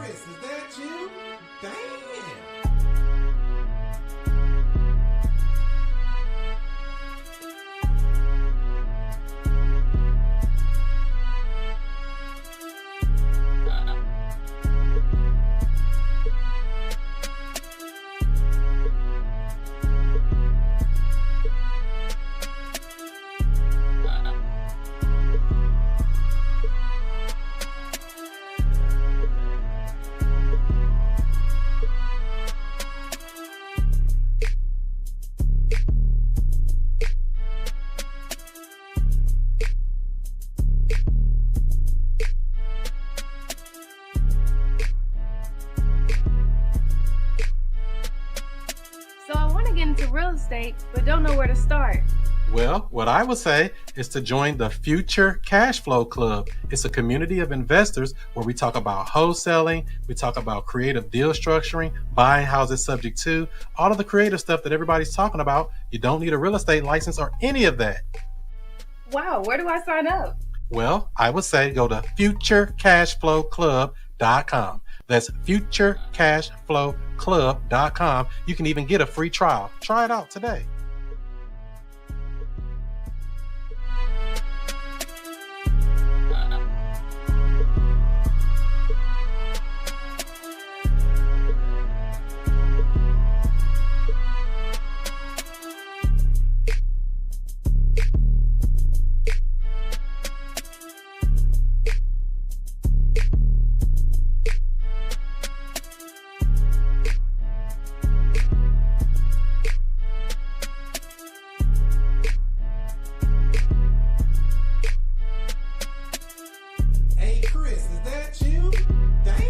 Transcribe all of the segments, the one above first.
Chris, is that you? Damn. So I want to get into real estate, but don't know where to start. Well, what I would say is to join the Future Cash Flow Club. It's a community of investors where we talk about wholesaling, we talk about creative deal structuring, buying houses subject to, all of the creative stuff that everybody's talking about. You don't need a real estate license or any of that. Wow, where do I sign up? Well, I would say go to futurecashflowclub.com. That's futurecashflowclub.com. You can even get a free trial. Try it out today. Hey, Chris, is that you? Damn.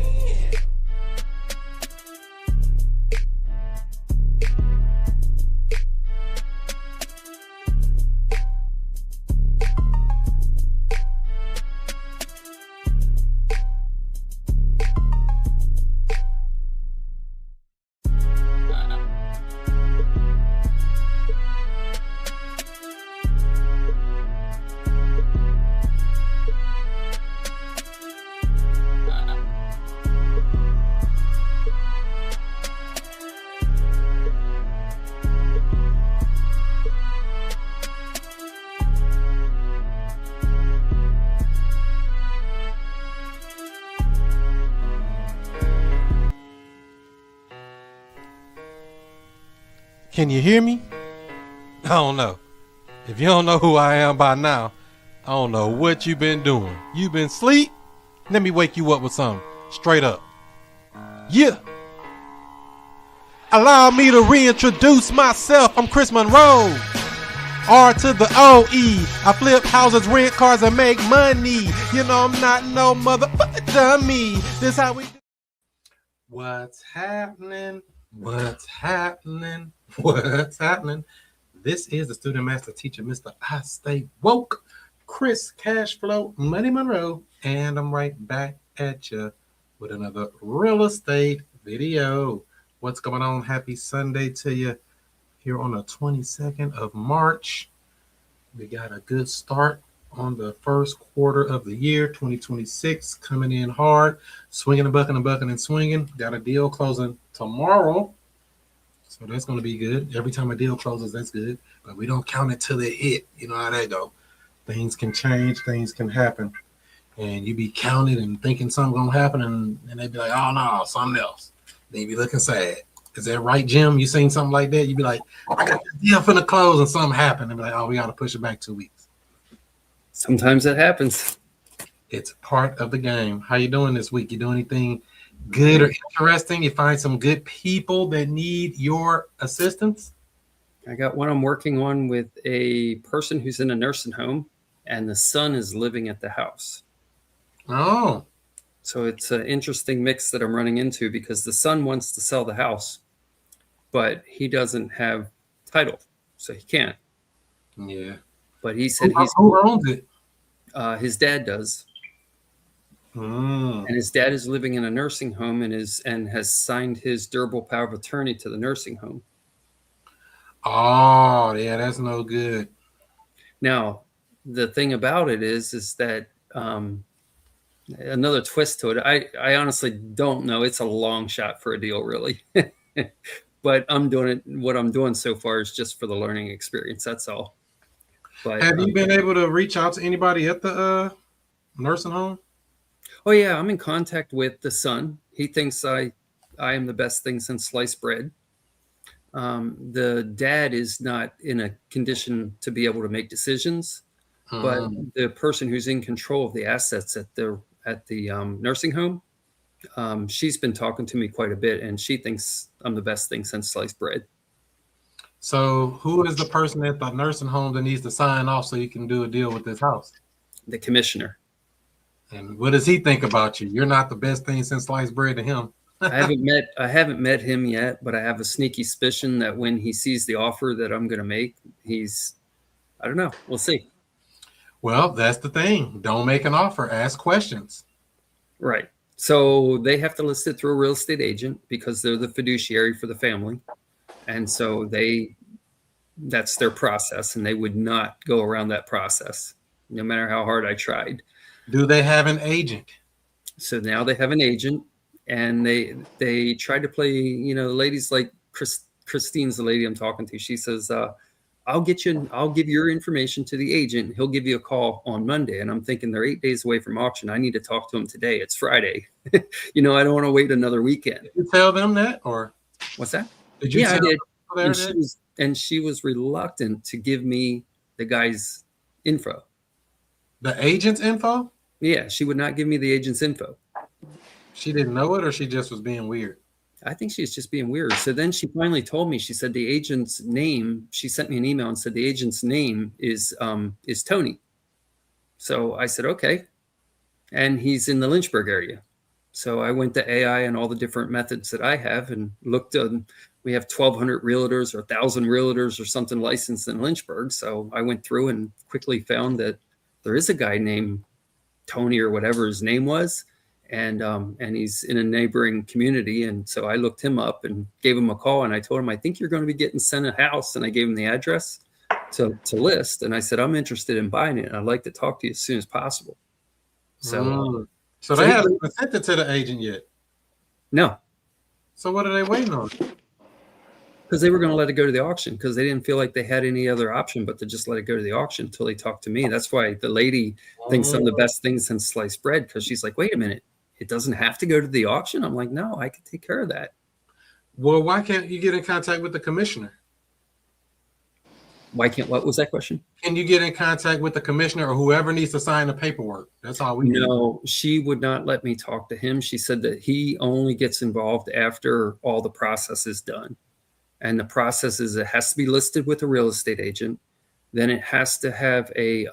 Can you hear me? I don't know. If you don't know who I am by now, I don't know what you've been doing. You been asleep? Let me wake you up with something. Straight up. Yeah. Allow me to reintroduce myself. I'm Chris Monroe. R to the O-E. I flip houses, rent cars, and make money. You know I'm not no motherfucker dummy. This how we do. What's happening? What's happening? What's happening? This is the student master teacher, Mr. I Stay Woke, Chris Cashflow Money Monroe, and I'm right back at you with another real estate video. What's going on? Happy Sunday to you here on the 22nd of March. We got a good start on the first quarter of the year, 2026, coming in hard, swinging and bucking and bucking and swinging. Got a deal closing tomorrow. So that's going to be good. Every time a deal closes, that's good. But we don't count it till it hit. You know how that go. Things can change. Things can happen. And you be counting and thinking something's going to happen. And they be like, oh, no, something else. Then you be looking sad. Is that right, Jim? You seen something like that? You be like, I got this deal finna close and something happened. And be like, oh, we got to push it back 2 weeks. Sometimes it happens. It's part of the game. How you doing this week? You do anything good or interesting? You find some good people that need your assistance? I got one I'm working on with a person who's in a nursing home, and the son is living at the house. Oh. So it's an interesting mix that I'm running into because the son wants to sell the house, but he doesn't have title, so he can't. Yeah. But he said who owns it? His dad does. And his dad is living in a nursing home and has signed his durable power of attorney to the nursing home. Oh, yeah, that's no good. Now, the thing about it is that another twist to it. I honestly don't know. It's a long shot for a deal, really. But I'm doing it. What I'm doing so far is just for the learning experience. That's all. But Have you been able to reach out to anybody at the nursing home? oh yeah, I'm in contact with the son. He thinks I am the best thing since sliced bread. The dad is not in a condition to be able to make decisions, but the person who's in control of the assets at the nursing home, she's been talking to me quite a bit, and she thinks I'm the best thing since sliced bread. So who is the person at the nursing home that needs to sign off so you can do a deal with this house? The commissioner. And what does he think about you? You're not the best thing since sliced bread to him. I haven't met him yet, but I have a sneaky suspicion that when he sees the offer that I'm going to make, I don't know. We'll see. Well, that's the thing. Don't make an offer. Ask questions. Right. So they have to list it through a real estate agent because they're the fiduciary for the family. And so that's their process, and they would not go around that process, no matter how hard I tried. Do they have an agent? So now they have an agent, and they try to play, ladies like Christine's the lady I'm talking to. She says, I'll give your information to the agent. He'll give you a call on Monday. And I'm thinking they're 8 days away from auction. I need to talk to him today. It's Friday. I don't want to wait another weekend. Did you tell them that, or what's that? did you? Yeah, I did. And she was reluctant to give me the guy's info. The agent's info? Yeah, she would not give me the agent's info. She didn't know it, or she just was being weird? I think she's just being weird. So then she finally told me, she said the agent's name, she sent me an email and said the agent's name is Tony. So I said, okay. And he's in the Lynchburg area. So I went to AI and all the different methods that I have and looked. We have 1,200 realtors or 1,000 realtors or something licensed in Lynchburg. So I went through and quickly found that there is a guy named Tony or whatever his name was. And he's in a neighboring community. And so I looked him up and gave him a call. And I told him, I think you're going to be getting sent a house. And I gave him the address to list. And I said, I'm interested in buying it. And I'd like to talk to you as soon as possible. So, so they haven't sent it to the agent yet? No. So what are they waiting on? Because they were going to let it go to the auction because they didn't feel like they had any other option but to just let it go to the auction until they talked to me. That's why the lady thinks I'm the best thing since sliced bread, because she's like, wait a minute, it doesn't have to go to the auction? I'm like, no, I can take care of that. Well, why can't you get in contact with the commissioner? Why can't, what was that question? Can you get in contact with the commissioner or whoever needs to sign the paperwork? That's all we need. No, she would not let me talk to him. She said that he only gets involved after all the process is done. And the process is it has to be listed with a real estate agent. Then it has to have a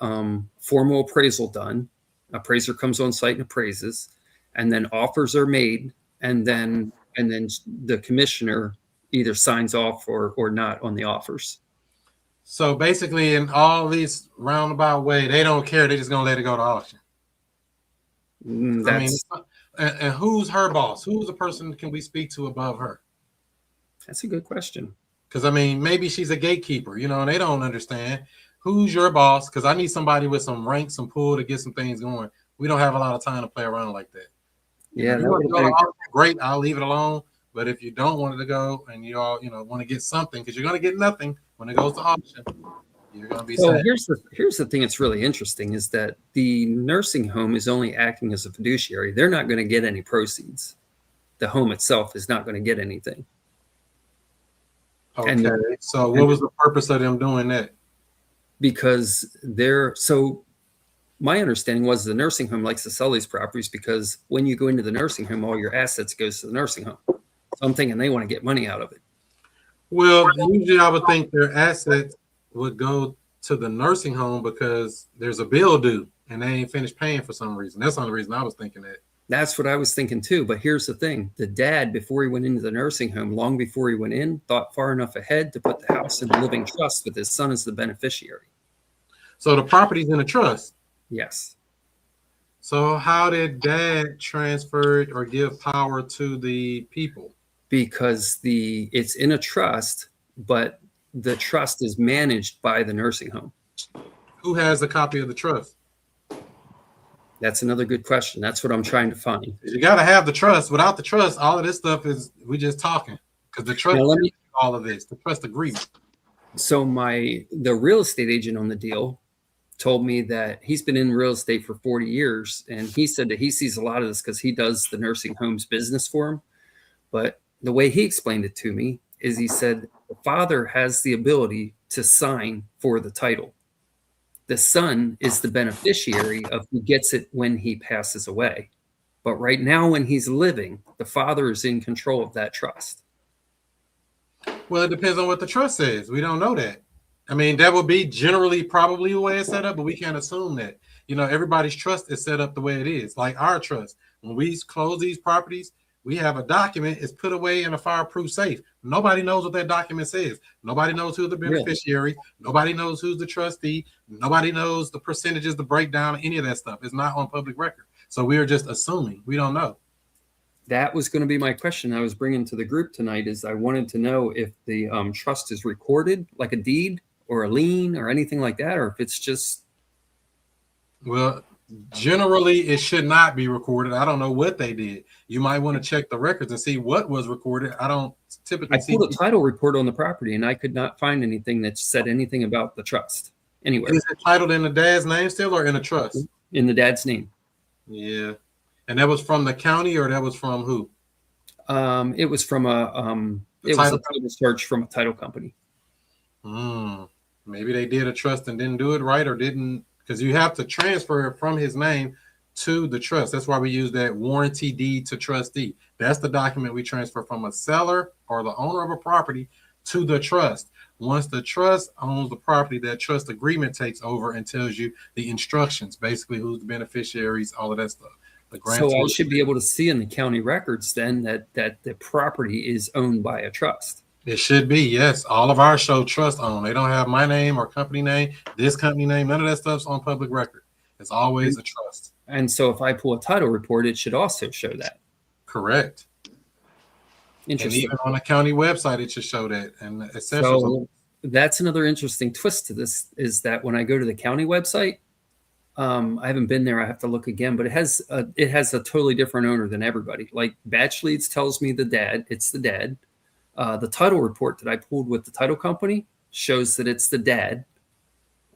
formal appraisal done. Appraiser comes on site and appraises, and then offers are made, and then the commissioner either signs off or not on the offers. So basically, in all these roundabout way, they don't care. They're just gonna let it go to auction. And who's her boss? Who's the person can we speak to above her? That's a good question. Because maybe she's a gatekeeper, and they don't understand. Who's your boss? Because I need somebody with some rank, some pull to get some things going. We don't have a lot of time to play around like that. Yeah, great. I'll leave it alone. But if you don't want it to go, and you all, want to get something, because you're going to get nothing when it goes to auction, you're going to be sad. Here's the thing that's really interesting is that the nursing home is only acting as a fiduciary. They're not going to get any proceeds. The home itself is not going to get anything. Okay. So what was the purpose of them doing that? Because my understanding was the nursing home likes to sell these properties because when you go into the nursing home, all your assets goes to the nursing home. So I'm thinking they want to get money out of it. Well, usually I would think their assets would go to the nursing home because there's a bill due and they ain't finished paying for some reason. That's the only reason I was thinking that. That's what I was thinking too. But here's the thing. The dad, before he went into the nursing home, long before he went in, thought far enough ahead to put the house in a living trust with his son as the beneficiary. So the property's in a trust? Yes. So how did dad transfer it or give power to the people? Because it's in a trust, but the trust is managed by the nursing home. Who has a copy of the trust? That's another good question. That's what I'm trying to find. You got to have the trust. Without the trust, all of this stuff is we just talking, because the trust, all of this, the trust agreement. So the real estate agent on the deal told me that he's been in real estate for 40 years. And he said that he sees a lot of this because he does the nursing homes business for him. But the way he explained it to me is he said the father has the ability to sign for the title. The son is the beneficiary of who gets it when he passes away. But right now, when he's living, the father is in control of that trust. Well, it depends on what the trust says. We don't know that. I mean, that would be generally probably the way it's set up, but we can't assume that. You know, everybody's trust is set up the way it is. Like our trust, when we close these properties, we have a document. It's put away in a fireproof safe. Nobody knows what that document says. Nobody knows who's the beneficiary. Really? Nobody knows who's the trustee. Nobody knows the percentages, the breakdown, any of that stuff. It's not on public record. So we are just assuming. We don't know. That was going to be my question I was bringing to the group tonight. Is I wanted to know if the trust is recorded like a deed or a lien or anything like that, or if it's just. Well, generally, it should not be recorded. I don't know what they did. You might want to check the records and see what was recorded. I don't typically see. I pulled a title report on the property, and I could not find anything that said anything about the trust anywhere. Is it titled in the dad's name still, or in a trust? In the dad's name. Yeah, and that was from the county, or that was from who? It was from a title search from a title company. Maybe they did a trust and didn't do it right, or didn't, because you have to transfer it from his name to the trust. That's why we use that warranty deed to trustee. That's the document we transfer from a seller or the owner of a property to the trust. Once the trust owns the property, that trust agreement takes over and tells you the instructions, basically who's the beneficiaries, all of that stuff. So I should be able to see in the county records then that the property is owned by a trust. It should be, yes. All of ours show trust owned. They don't have my name or company name, this company name. None of that stuff's on public record. It's always a trust. And so if I pull a title report, it should also show that. Correct. Interesting. And even on the county website, it should show that. And so that's another interesting twist to this, is that when I go to the county website, I haven't been there. I have to look again, but it has a totally different owner than everybody. Like Batch Leads tells me it's the dad. The title report that I pulled with the title company shows that it's the dad.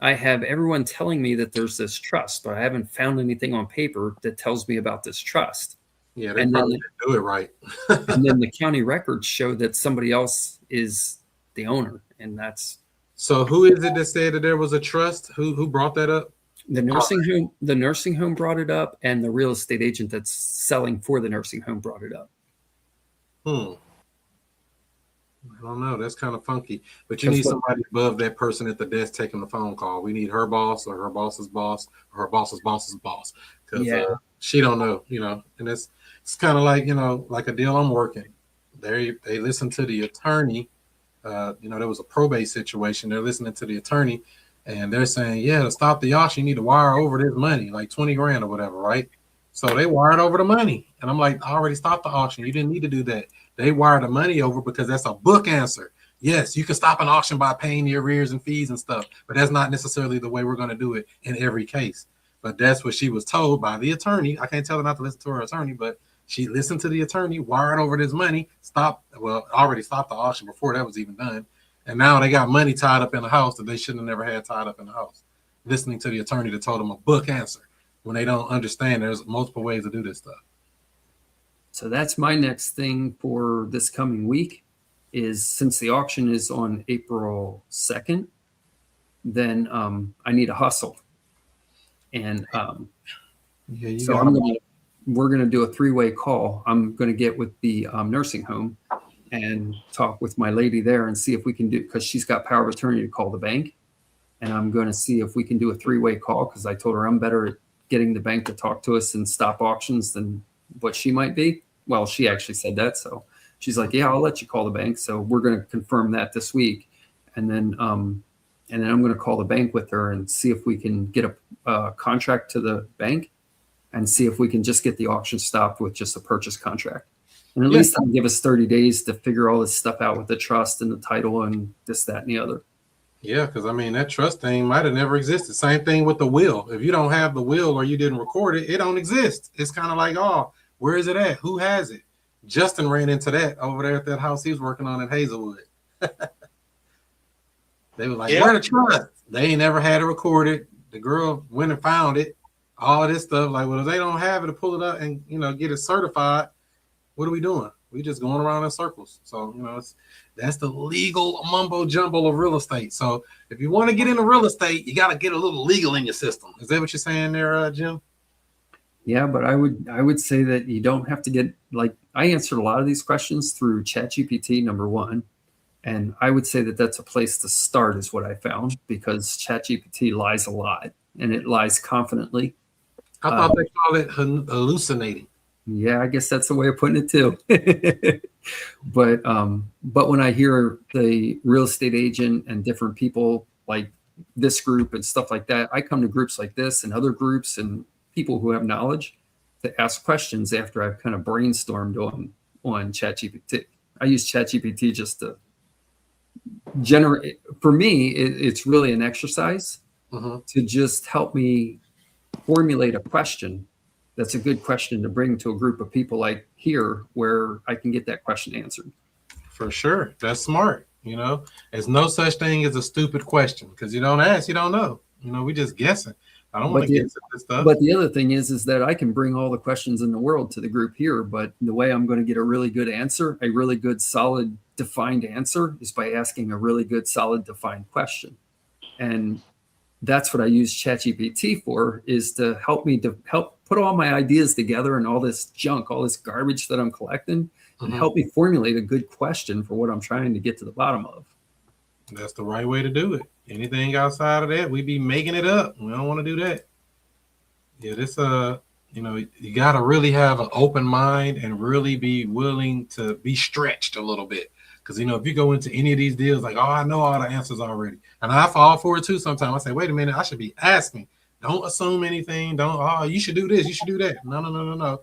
I have everyone telling me that there's this trust, but I haven't found anything on paper that tells me about this trust. Yeah, they probably didn't do it right. And then the county records show that somebody else is the owner, and that's. So who is it that said that there was a trust? Who brought that up? The nursing home brought it up, and the real estate agent that's selling for the nursing home brought it up. I don't know. That's kind of funky. But you need somebody above that person at the desk taking the phone call. We need her boss or her boss's boss or her boss's boss's boss. Because she don't know, And it's kind of like, like a deal I'm working. They listen to the attorney. There was a probate situation. They're listening to the attorney. And they're saying, to stop the auction, you need to wire over this money, like 20 grand or whatever, right? So they wired over the money. And I'm like, I already stopped the auction. You didn't need to do that. They wired the money over because that's a book answer. Yes, you can stop an auction by paying the arrears and fees and stuff, but that's not necessarily the way we're going to do it in every case. But that's what she was told by the attorney. I can't tell her not to listen to her attorney, but she listened to the attorney, wired over this money, already stopped the auction before that was even done. And now they got money tied up in the house that they shouldn't have never had tied up in the house. Listening to the attorney that told them a book answer when they don't understand there's multiple ways to do this stuff. So that's my next thing for this coming week is, since the auction is on April 2nd, then I need a hustle. And we're going to do a 3-way call. I'm going to get with the nursing home and talk with my lady there and see if we can do, because she's got power of attorney to call the bank. And I'm going to see if we can do a 3-way call, because I told her I'm better at getting the bank to talk to us and stop auctions than what she might be. Well, she actually said that. So she's like, yeah, I'll let you call the bank. So we're going to confirm that this week. And then I'm going to call the bank with her and see if we can get a contract to the bank and see if we can just get the auction stopped with just a purchase contract. And at least that'll give us 30 days to figure all this stuff out with the trust and the title and this, that, and the other. Yeah, because I mean that trust thing might have never existed. Same thing with the will. If you don't have the will or you didn't record it, it don't exist. It's kind of like, oh, where is it at? Who has it? Justin ran into that over there at that house he was working on in Hazelwood. They were like, where the trust? They ain't never had it recorded. The girl went and found it. All of this stuff. Like, well, if they don't have it to pull it up and get it certified, what are we doing? We just going around in circles. So, that's the legal mumbo jumbo of real estate. So if you want to get into real estate, you got to get a little legal in your system. Is that what you're saying there, Jim? Yeah, but I would say that you don't have to get, like, I answered a lot of these questions through ChatGPT, number one. And I would say that that's a place to start is what I found, because ChatGPT lies a lot and it lies confidently. I thought they call it hallucinating. Yeah, I guess that's the way of putting it too. But when I hear the real estate agent and different people like this group and stuff like that, I come to groups like this and other groups and people who have knowledge to ask questions after I've kind of brainstormed on ChatGPT. I use ChatGPT just to generate. For me, it's really an exercise to just help me formulate a question that's a good question to bring to a group of people like here where I can get that question answered. For sure. That's smart. There's no such thing as a stupid question, because you don't ask, you don't know. We just guessing. I don't want to guess at this stuff. But the other thing is that I can bring all the questions in the world to the group here, but the way I'm going to get a really good answer, a really good, solid, defined answer, is by asking a really good, solid, defined question. And that's what I use ChatGPT for, is to help me put all my ideas together and all this junk, all this garbage that I'm collecting, and help me formulate a good question for what I'm trying to get to the bottom of. That's the right way to do it. Anything outside of that, we be making it up. We don't want to do that. Yeah, this you got to really have an open mind and really be willing to be stretched a little bit. Because, if you go into any of these deals, like, oh, I know all the answers already. And I fall for it too sometimes. I say, wait a minute, I should be asking. Don't assume anything. You should do this, you should do that. No.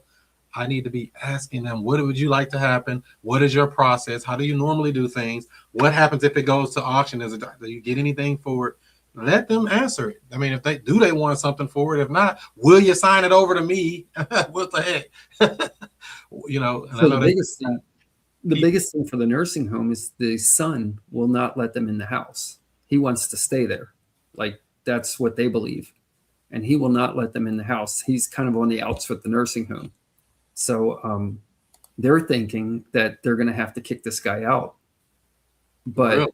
I need to be asking them, what would you like to happen? What is your process? How do you normally do things? What happens if it goes to auction? Do you get anything for it? Let them answer it. I mean, if they want something for it. If not, will you sign it over to me? What the heck? So the biggest thing for the nursing home is the son will not let them in the house. He wants to stay there. Like, that's what they believe. And he will not let them in the house. He's kind of on the outs with the nursing home. So they're thinking that they're going to have to kick this guy out. But really?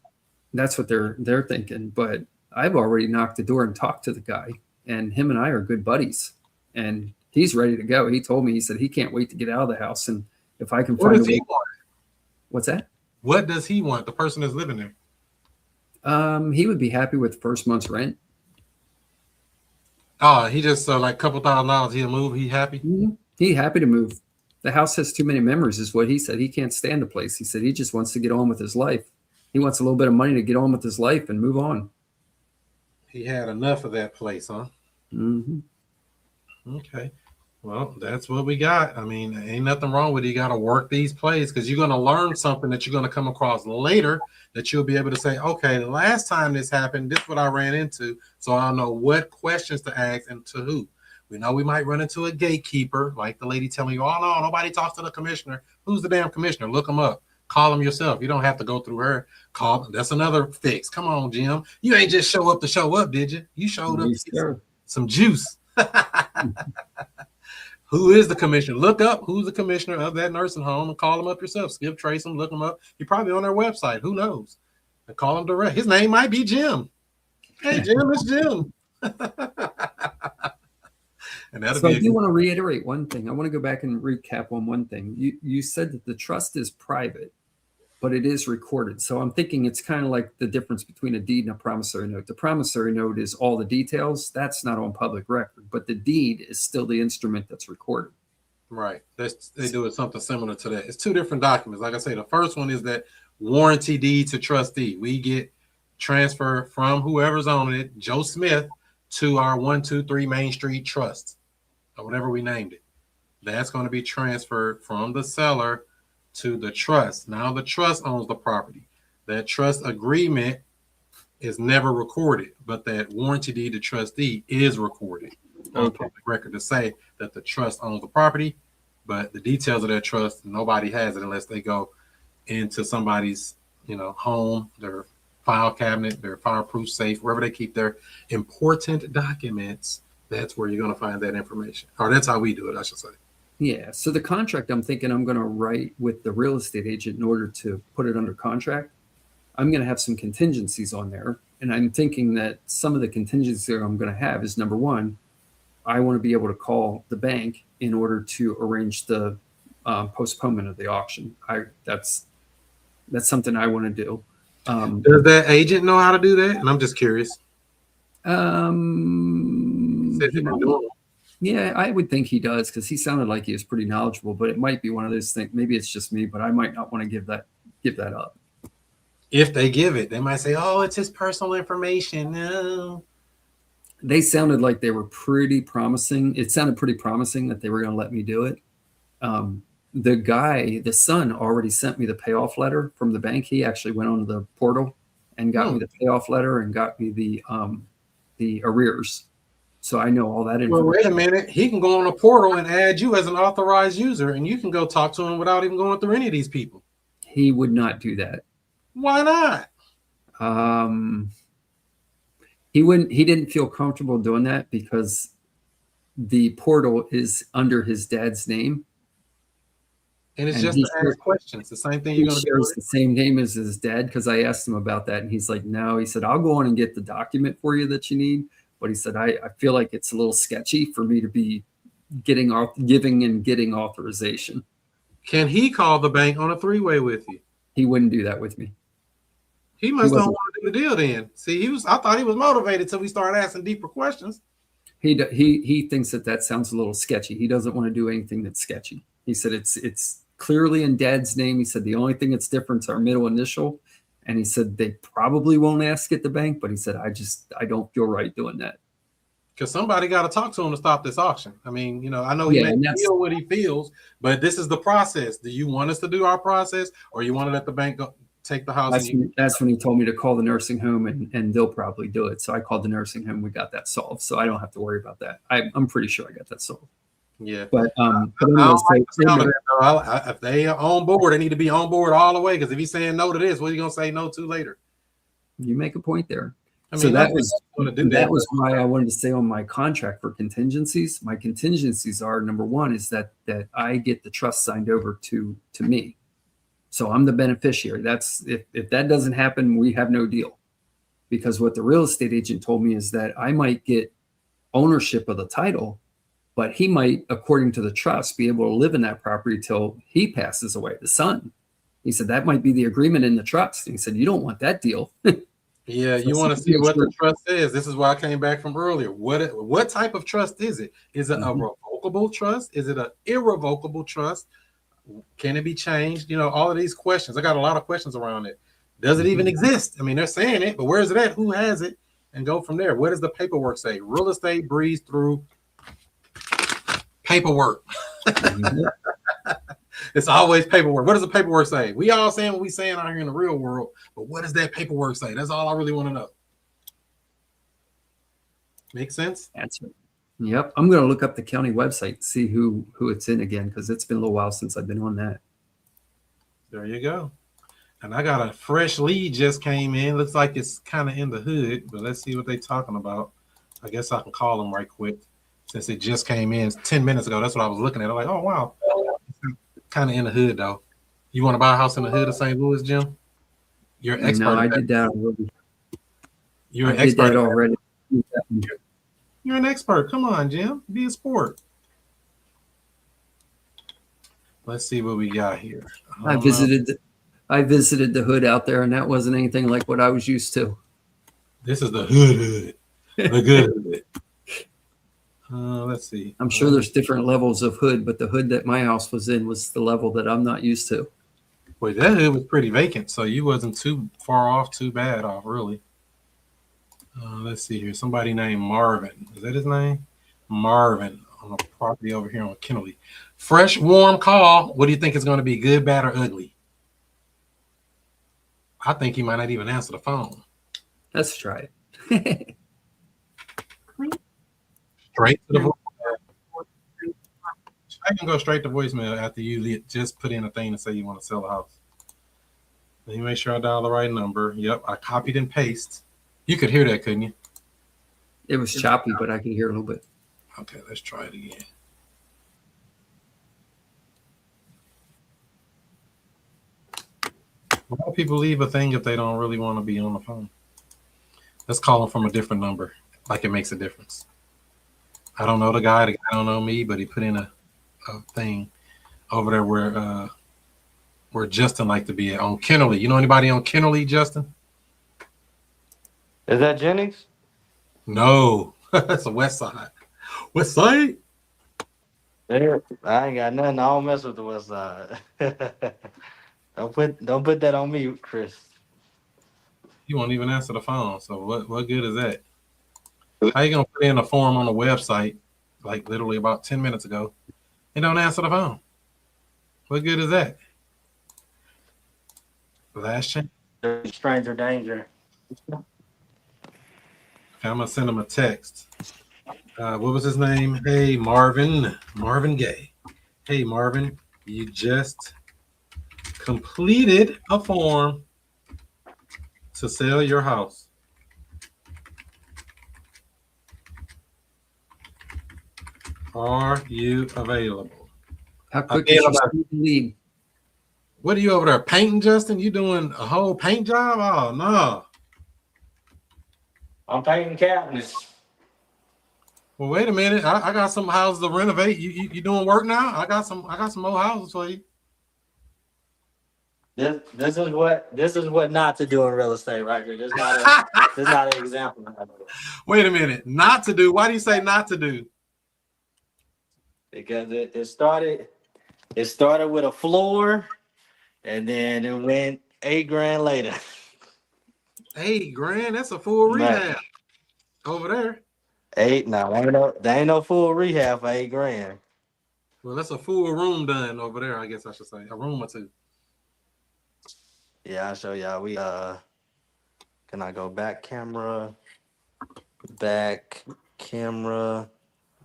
That's what they're thinking. But I've already knocked the door and talked to the guy. And him and I are good buddies. And he's ready to go. He told me, he said he can't wait to get out of the house. And if I can find a way. What's that? What does he want? The person that's living there. He would be happy with the first month's rent. Oh, he just like a couple $1,000, he'll move. He happy? Mm-hmm. He happy to move. The house has too many memories, is what he said. He can't stand the place. He said he just wants to get on with his life. He wants a little bit of money to get on with his life and move on. He had enough of that place, huh? Mm-hmm. Okay. Well, that's what we got. I mean, ain't nothing wrong with it. You got to work these plays, because you're going to learn something that you're going to come across later that you'll be able to say, okay, the last time this happened, this is what I ran into. So I'll know what questions to ask and to who. We know we might run into a gatekeeper, like the lady telling you, oh, no, nobody talks to the commissioner. Who's the damn commissioner? Look him up. Call him yourself. You don't have to go through her. Call. That's another fix. Come on, Jim. You ain't just show up to show up, did you? You showed up to get some juice. Who is the commissioner? Look up who's the commissioner of that nursing home and call them up yourself. Skip, trace them, look them up. You're probably on their website. Who knows? And call him direct. His name might be Jim. Hey, Jim, it's Jim. And so I do want to reiterate one thing. I want to go back and recap on one thing. You said that the trust is private, but it is recorded. So I'm thinking it's kind of like the difference between a deed and a promissory note. The promissory note is all the details. That's not on public record, but the deed is still the instrument that's recorded. Right. They do it something similar to that. It's two different documents. Like I say, the first one is that warranty deed to trustee. We get transfer from whoever's on it, Joe Smith, to our 123 Main Street Trust, or whatever we named it. That's going to be transferred from the seller to the trust. Now the trust owns the property. That trust agreement is never recorded, but that warranty deed to trustee is recorded on public record to say that the trust owns the property, but the details of that trust, nobody has it unless they go into somebody's, home, their file cabinet, their fireproof safe, wherever they keep their important documents. That's where you're going to find that information. Or that's how we do it, I should say. Yeah. So the contract, I'm thinking I'm going to write with the real estate agent in order to put it under contract. I'm going to have some contingencies on there. And I'm thinking that some of the contingencies that I'm going to have is, number one, I want to be able to call the bank in order to arrange the postponement of the auction. That's something I want to do. Does that agent know how to do that? And I'm just curious. Yeah, I would think he does, because he sounded like he was pretty knowledgeable, but it might be one of those things. Maybe it's just me, but I might not want to give that up. If they give it, they might say, oh, it's his personal information. No. They sounded like they were pretty promising. It sounded pretty promising that they were going to let me do it. The son already sent me the payoff letter from the bank. He actually went on the portal and got me the payoff letter and got me the arrears. So I know all that information. Well, wait a minute. He can go on a portal and add you as an authorized user, and you can go talk to him without even going through any of these people. He would not do that. Why not? He didn't feel comfortable doing that because the portal is under his dad's name. And it's just to ask questions. The same thing you're going to do. He shares the same name as his dad, because I asked him about that, and he's like, no. He said, I'll go on and get the document for you that you need. But he said, I feel like it's a little sketchy for me to be giving and getting authorization. Can he call the bank on a three-way with you? He wouldn't do that with me. He must not want to do the deal then. See, I thought he was motivated till we started asking deeper questions. He thinks that sounds a little sketchy. He doesn't want to do anything that's sketchy. He said it's clearly in dad's name. He said the only thing that's different is our middle initial. And he said they probably won't ask at the bank, but he said, I don't feel right doing that. Because somebody got to talk to him to stop this auction. I mean, I know he may feel what he feels, but this is the process. Do you want us to do our process, or you want to let the bank go take the house? That's when he told me to call the nursing home, and they'll probably do it. So I called the nursing home. We got that solved. So I don't have to worry about that. I'm pretty sure I got that solved. Yeah. But if they are on board, they need to be on board all the way. Because if he's saying no to this, what are you going to say no to later? You make a point there. I mean, so that was why I wanted to say on my contract for contingencies. My contingencies are, number one, is that I get the trust signed over to me. So I'm the beneficiary. That's if that doesn't happen, we have no deal. Because what the real estate agent told me is that I might get ownership of the title, but he might, according to the trust, be able to live in that property till he passes away, the son. He said that might be the agreement in the trust. And he said, you don't want that deal. Yeah, So you want to see what the trust is. This is why I came back from earlier. What type of trust is it? Is it a revocable trust? Is it an irrevocable trust? Can it be changed? All of these questions. I got a lot of questions around it. Does it even exist? I mean, they're saying it, but where is it at? Who has it? And go from there. What does the paperwork say? Real estate breathes through paperwork. It's always paperwork. What does the paperwork say? We all saying what we saying out here in the real world, but what does that paperwork say? That's all I really want to know. Make sense? That's it. Yep. I'm going to look up the county website, see who it's in again, because it's been a little while since I've been on that. There you go. And I got a fresh lead just came in. Looks like it's kind of in the hood, but let's see what they're talking about. I guess I can call them right quick since it just came in 10 minutes ago. That's what I was looking at. I'm like, oh, wow. Kind of in the hood, though. You want to buy a house in the hood of St. Louis, Jim? You're an expert. No, I did that already. You're an expert. Did that already. You're an expert. Come on, Jim. Be a sport. Let's see what we got here. I visited the hood out there, and that wasn't anything like what I was used to. This is the hood. The good hood. Let's see. I'm sure there's different levels of hood, but the hood that my house was in was the level that I'm not used to. Well, that hood was pretty vacant, so you wasn't too far off, too bad off, really. Let's see here. Somebody named Marvin. Is that his name? Marvin on a property over here on Kennedy. Fresh, warm call. What do you think is going to be, good, bad, or ugly? I think he might not even answer the phone. Let's try it. Straight to the voicemail. I can go straight to voicemail after you just put in a thing to say you want to sell a house. Let me make sure I dial the right number. Yep, I copied and pasted. You could hear that, couldn't you? It was choppy, but I can hear a little bit. Okay, let's try it again. A lot of people leave a thing if they don't really want to be on the phone. Let's call them from a different number, like it makes a difference. I don't know the guy don't know me, but he put in a thing over there where Justin like to be at, on Kennerly. You know anybody on Kennerly, Justin? Is that Jennings? No, that's the West Side. West Side? There, I ain't got nothing. I don't mess with the West Side. Don't put that on me, Chris. He won't even answer the phone. So what good is that? How you gonna put in a form on the website like literally about 10 minutes ago and don't answer the phone? What good is that? Last chance. Stranger danger. Okay, I'm gonna send him a text. What was his name? Hey, Marvin Gaye. Hey, Marvin, you just completed a form to sell your house. Are you available? How quick is your speed lead? What are you over there painting, Justin? You doing a whole paint job? Oh no. I'm painting cabinets. Well, wait a minute. I got some houses to renovate. You doing work now? I got some more houses for you. This is what not to do in real estate right here. This is not an example. Wait a minute. Not to do. Why do you say not to do? Because it started with a floor, and then it went $8,000 later. $8,000. That's a full rehab over there. There ain't no full rehab for $8,000. Well, that's a full room done over there. I guess I should say a room or two. Yeah, I'll show y'all. We can I go back camera? Back camera.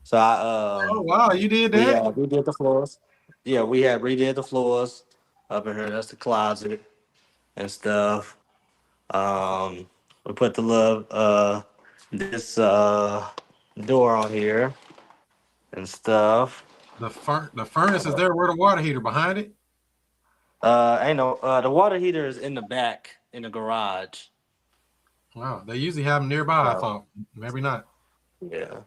So Oh wow, you did that? we did the floors. Yeah, we had redid the floors up in here. That's the closet and stuff. We put the little this door on here and stuff. The furnace is there. Where the water heater behind it? Ain't no the water heater is in the back in the garage. Wow, they usually have them nearby. I thought maybe not. Yeah.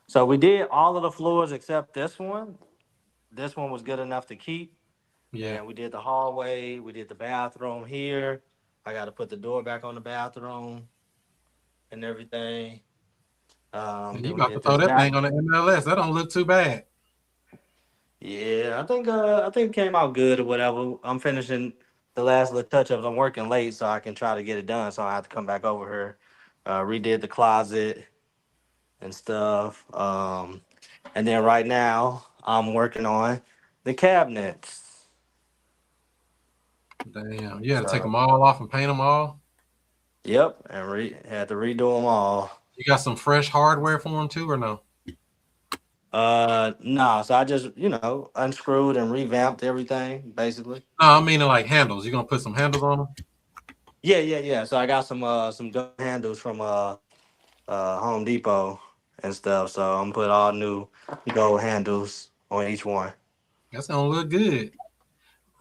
So we did all of the floors except this one. This one was good enough to keep. Yeah. And we did the hallway. We did the bathroom here. I got to put the door back on the bathroom and everything. You got to throw that thing on the MLS. That don't look too bad. Yeah, I think it came out good or whatever. I'm finishing the last little touch-ups. I'm working late, so I can try to get it done. So I have to come back over here. Redid the closet and stuff. And then right now I'm working on the cabinets. Damn, you had to take them all off and paint them all? Yep, and had to redo them all. You got some fresh hardware for them too, or no? No, so I just, unscrewed and revamped everything, basically. No, I mean like handles. You gonna put some handles on them? Yeah. So I got some door handles from Home Depot and stuff. So I'm put all new gold handles on each one. That's gonna look good.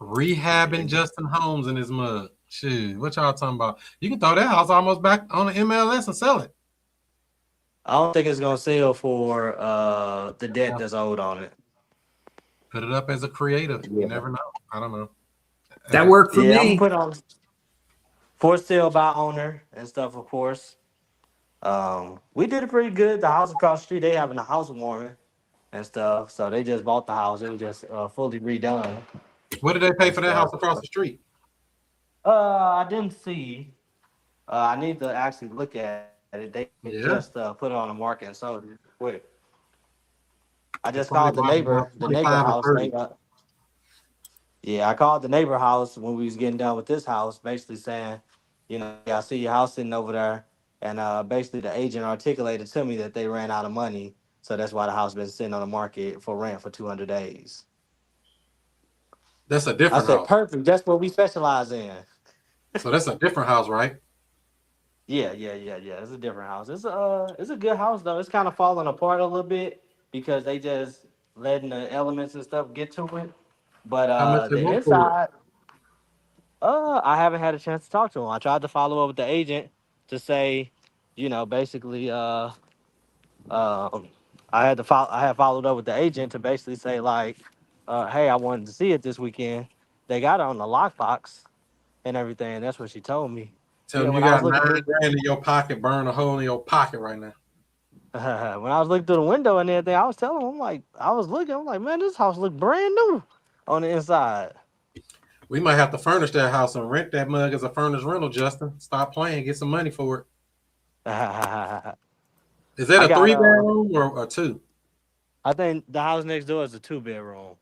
Rehabbing Justin Holmes in his mug. Shoot, what y'all talking about? You can throw that house almost back on the MLS and sell it. I don't think it's gonna sell for the debt that's owed on it. Put it up as a creative. You never know. I don't know. That worked for me. I'm put on for sale by owner and stuff, of course. We did it pretty good. The house across the street, they having a housewarming and stuff. So they just bought the house. It was just fully redone. What did they pay for that house across the street? I didn't see. I need to actually look at it. They just put it on the market and sold it quick. I just called the neighbor house. I called the neighbor house when we was getting done with this house, basically saying, I see your house sitting over there. And basically, the agent articulated to me that they ran out of money, so that's why the house been sitting on the market for rent for 200 days. That's a I different said, house. perfect. That's what we specialize in. So that's a different house, right? Yeah. It's a different house. It's a good house though. It's kind of falling apart a little bit because they just letting the elements and stuff get to it. But How much they the want for it? inside, I haven't had a chance to talk to him. I tried to follow up with the agent to say, basically, um, I had followed up with the agent to basically say like, hey, I wanted to see it this weekend. They got it on the lockbox and everything. That's what she told me. Tell Yeah, them you when I was got looking through 9 grand in your pocket, burn a hole in your pocket right now. when I was looking through the window and everything, I was telling him, I'm like, man, this house look brand new on the inside. We might have to furnish that house and rent that mug as a furnished rental, Justin. Stop playing, get some money for it. I Is that a got 3-bedroom or a 2? I think the house next door is a 2-bedroom.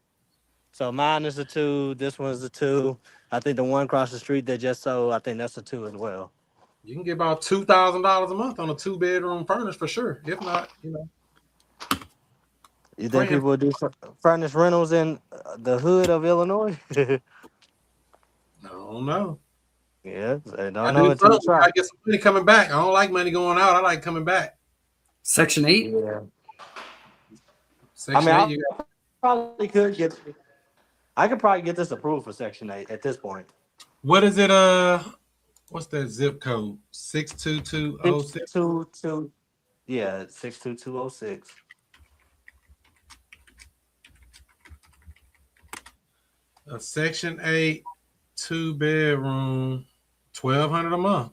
So mine is a 2. This one's a 2. I think the one across the street that just sold, I think that's a 2 as well. You can get about $2,000 a month on a 2-bedroom furnished for sure. If not, You think praying. people would do furnished rentals in the hood of Illinois? I don't know. Yeah, they I don't do know until you something. try. I get some money coming back. I don't like money going out. I like coming back. Section 8? Yeah. Section 8, you got Probably could get. I could probably get this approved for Section 8 at this point. what is it? What's that zip code? 62206. 622. Yeah, 62206. A Section 8 2-bedroom, $1,200 a month.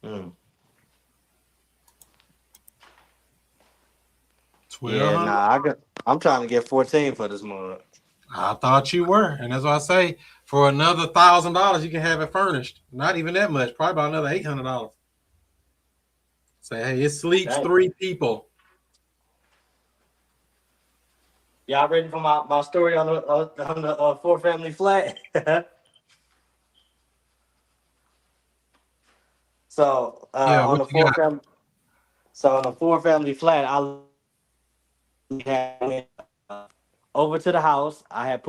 Mm. 1,200. Yeah, nah, I'm trying to get 14 for this month. I thought you were, and that's why I say for another $1,000 you can have it furnished. Not even that much, probably about another $800. Say, hey, it sleeps 3 people. Y'all ready for my story on the 4-family flat? So on the on the 4-family flat, I had over to the house. I had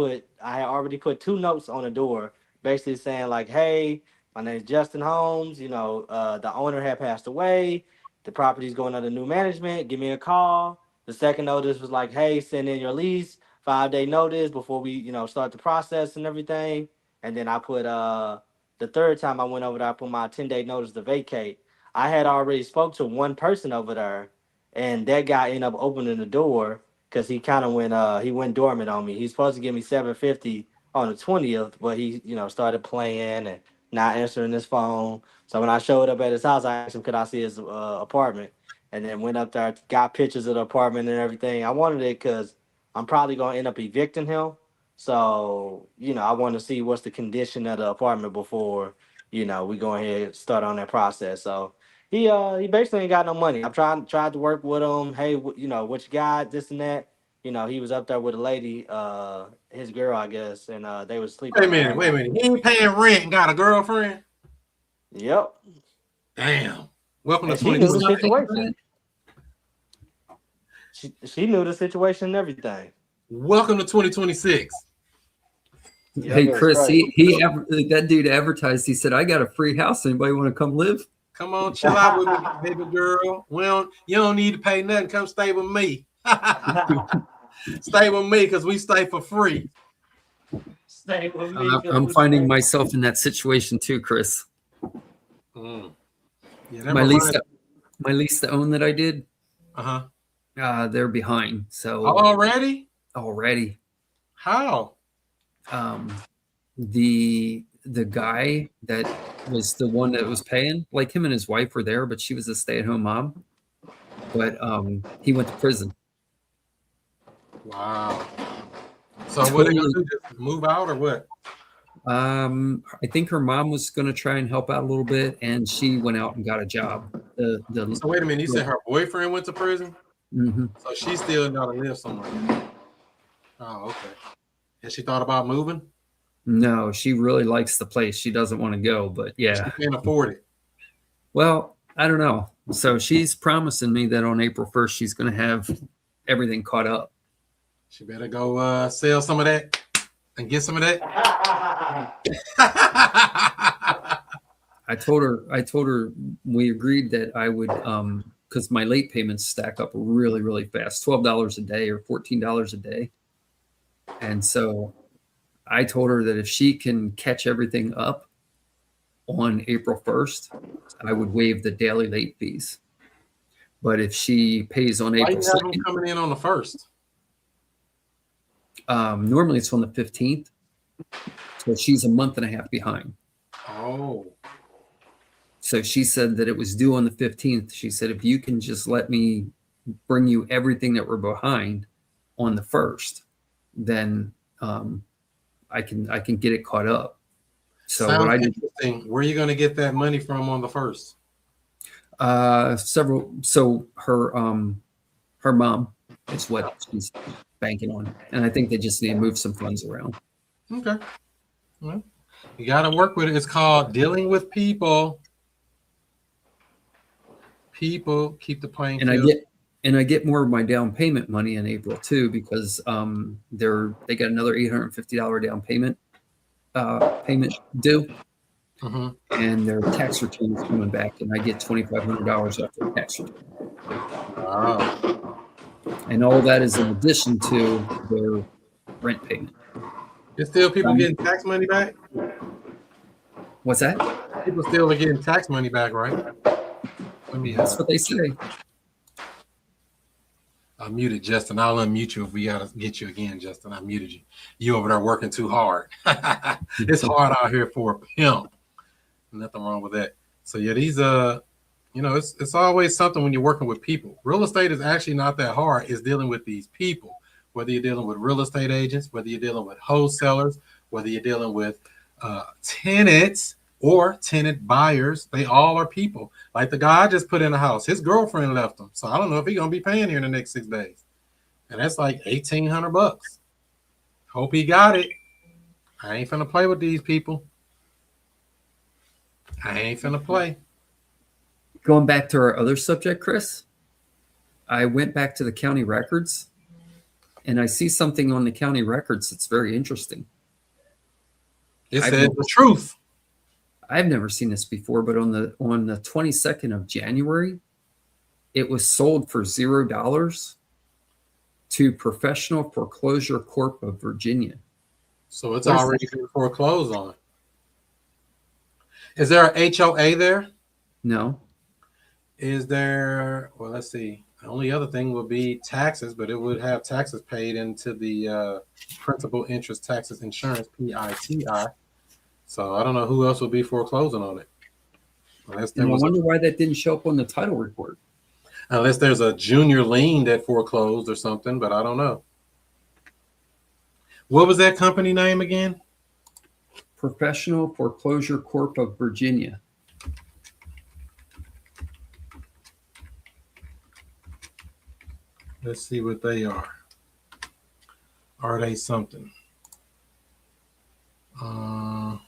already put 2 notes on the door, basically saying like, "Hey, my name is Justin Holmes. The owner had passed away. The property's going under new management. Give me a call." The second notice was like, "Hey, send in your lease, 5-day notice before we, start the process and everything." And then I put the third time I went over there, I put my 10-day notice to vacate. I had already spoke to one person over there, and that guy ended up opening the door because he kind of went dormant on me. He's supposed to give me $750 on the 20th, but he started playing and not answering his phone. So when I showed up at his house, I asked him could I see his apartment, and then went up there, got pictures of the apartment and everything. I wanted it because I'm probably gonna end up evicting him. So I want to see what's the condition of the apartment before we go ahead and start on that process. So he basically ain't got no money. I'm tried to work with him. Hey, what you got? This and that. He was up there with a lady, his girl, I guess, and they was sleeping. Wait a minute. He ain't paying rent and got a girlfriend? Yep. Damn. Welcome to And she knew the 2026. situation. She knew the situation and everything. Welcome to 2026. Yeah, Hey, that's Chris, right. that dude advertised. He said, "I got a free house. Anybody want to come live?" Come on, chill out with me, baby girl. You don't need to pay nothing. Come stay with me. Stay with me because we stay for free. Stay with me. I'm finding myself in that situation too, Chris. Mm. Yeah, My lease to own that I did, they're behind. So already? How? The guy that was the one that was paying, like him and his wife were there, but she was a stay-at-home mom. But he went to prison. Wow. So what are they gonna do? Just move out or what? I think her mom was going to try and help out a little bit, and she went out and got a job. So wait a minute, you said her boyfriend went to prison? Mm-hmm. So she still got to live somewhere. Oh, okay. Has she thought about moving? No, she really likes the place. She doesn't want to go, but yeah. She can't afford it. Well, I don't know. So she's promising me that on April 1st, she's going to have everything caught up. She better go sell some of that and get some of that. I told her we agreed that I would, because my late payments stack up really, really fast, $12 a day or $14 a day. And so I told her that if she can catch everything up on April 1st, I would waive the daily late fees. But if she pays on April 2nd, coming in on the 1st. Normally it's on the 15th. So she's a month and a half behind. Oh. So she said that it was due on the 15th. She said, if you can just let me bring you everything that we're behind on the 1st, then I can get it caught up. So Sounds what I did, interesting. Where are you going to get that money from on the 1st? several. So her mom is what she's banking on, and I think they just need to move some funds around. Okay. Well, you got to work with it. It's called dealing with people. People keep the playing field. I get more of my down payment money in April too, because they got another $850 down payment due, and their tax return is coming back, and I get $2,500 off their tax return. Wow. And all that is in addition to their rent payment. There's still people getting tax money back? What's that? People still are getting tax money back, right? That's what they say. I muted Justin. I'll unmute you if we gotta get you again, Justin. I muted you. You over there working too hard. It's hard out here for a pimp. Nothing wrong with that. So yeah, these it's always something when you're working with people. Real estate is actually not that hard. It's dealing with these people. Whether you're dealing with real estate agents, whether you're dealing with wholesalers, whether you're dealing with tenants or tenant buyers, they all are people. Like the guy I just put in the house, his girlfriend left him. So I don't know if he's gonna be paying here in the next 6 days. And that's like $1,800. Hope he got it. I ain't finna play with these people. I ain't finna play. Going back to our other subject, Chris, I went back to the county records, and I see something on the county records that's very interesting. It says the truth. I've never seen this before, but on the 22nd of January, it was sold for $0 to Professional Foreclosure Corp of Virginia. So it's already been foreclosed on. Is there a HOA there? No. Is there? Well, let's see. The only other thing would be taxes, but it would have taxes paid into the principal, interest, taxes, insurance, PITI. So I don't know who else would be foreclosing on it. Unless there was, I wonder why that didn't show up on the title report. Unless there's a junior lien that foreclosed or something, but I don't know. What was that company name again? Professional Foreclosure Corp of Virginia. Let's see what they are. Are they something? Oh,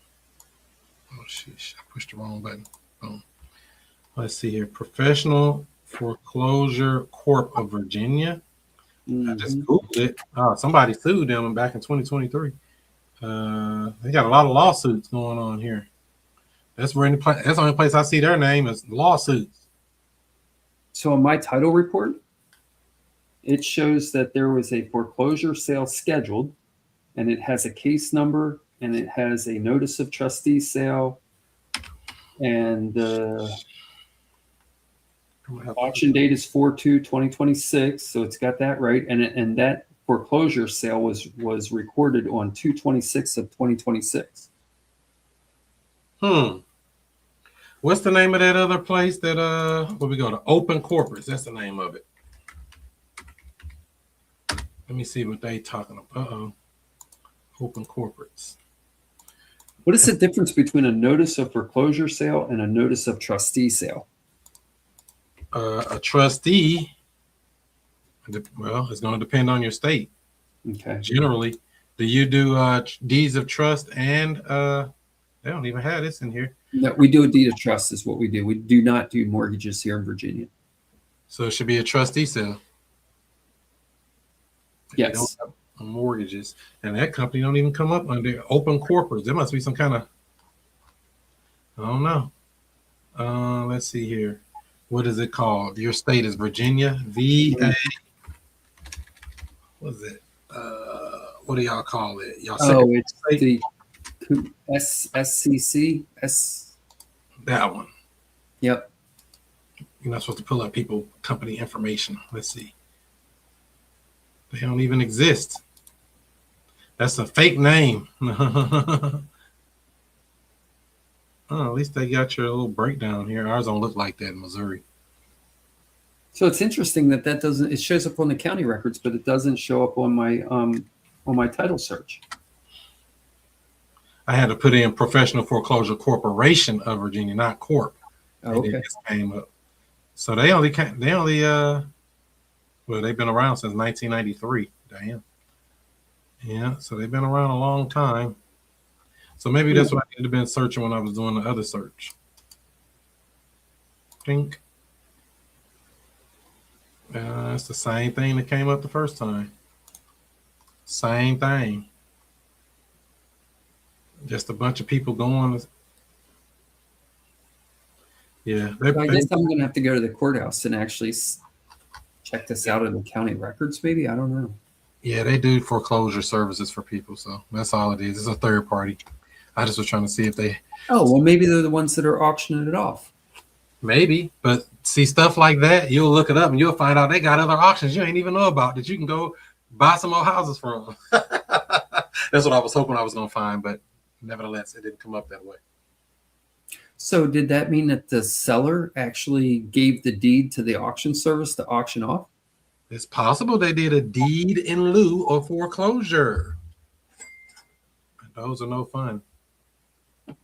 sheesh. I pushed the wrong button. Boom. Let's see here. Professional Foreclosure Corp of Virginia. I just Googled it. Oh, somebody sued them back in 2023. They got a lot of lawsuits going on here. That's the only place I see their name is lawsuits. So in my title report, it shows that there was a foreclosure sale scheduled, and it has a case number, and it has a notice of trustee sale, and the auction date is 4/2/2026. So it's got that right, and that foreclosure sale was recorded on 2/26 of 2026. What's the name of that other place that where we go to? Open Corporates. That's the name of it. Let me see what they talking about. Open Corporates. What is the difference between a notice of foreclosure sale and a notice of trustee sale? A trustee, well, it's going to depend on your state. Okay. Generally, do you do deeds of trust and They don't even have this in here. No, we do a deed of trust is what we do. We do not do mortgages here in Virginia. So it should be a trustee sale. They don't Yes. have mortgages, and that company don't even come up under open corporates. There must be some kind of, I don't know. Let's see here. What is it called? Your state is Virginia. VA. What is it? What do y'all call it? Y'all It's the SCC. that one. Yep. You're not supposed to pull up people company information. Let's see. They don't even exist. That's a fake name. Oh, at least they got your little breakdown here. Ours don't look like that in Missouri. So it's interesting that doesn't. It shows up on the county records, but it doesn't show up on my title search. I had to put in Professional Foreclosure Corporation of Virginia, not Corp. Oh, And okay. it just came up. So well, they've been around since 1993. Damn. Yeah, so they've been around a long time. So maybe that's what I could have been searching when I was doing the other search. Think. It's the same thing that came up the first time. Same thing. Just a bunch of people going. Yeah. I guess I'm going to have to go to the courthouse and actually check this out in the county records. Maybe, I don't know. Yeah, they do foreclosure services for people. So that's all it is. It's a third party. I just was trying to see if they. Oh, well, maybe they're the ones that are auctioning it off. Maybe, but see stuff like that, you'll look it up and you'll find out they got other auctions you ain't even know about that you can go buy some more houses from. That's what I was hoping I was going to find, but nevertheless, it didn't come up that way. So did that mean that the seller actually gave the deed to the auction service to auction off? It's possible they did a deed in lieu of foreclosure. Those are no fun.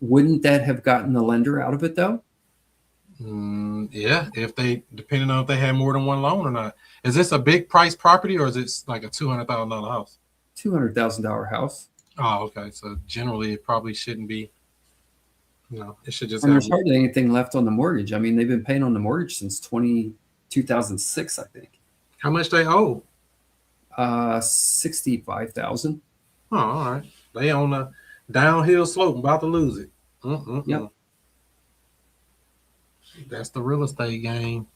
Wouldn't that have gotten the lender out of it, though? Yeah, depending on if they had more than one loan or not. Is this a big price property or is it like a $200,000 house? $200,000 house. Oh, okay. So generally, it probably shouldn't be. It should just. And there's hardly anything left on the mortgage. I mean, they've been paying on the mortgage since 2006, I think. How much they owe? $65,000. Oh, all right. They on a downhill slope, about to lose it. Yep. That's the real estate game.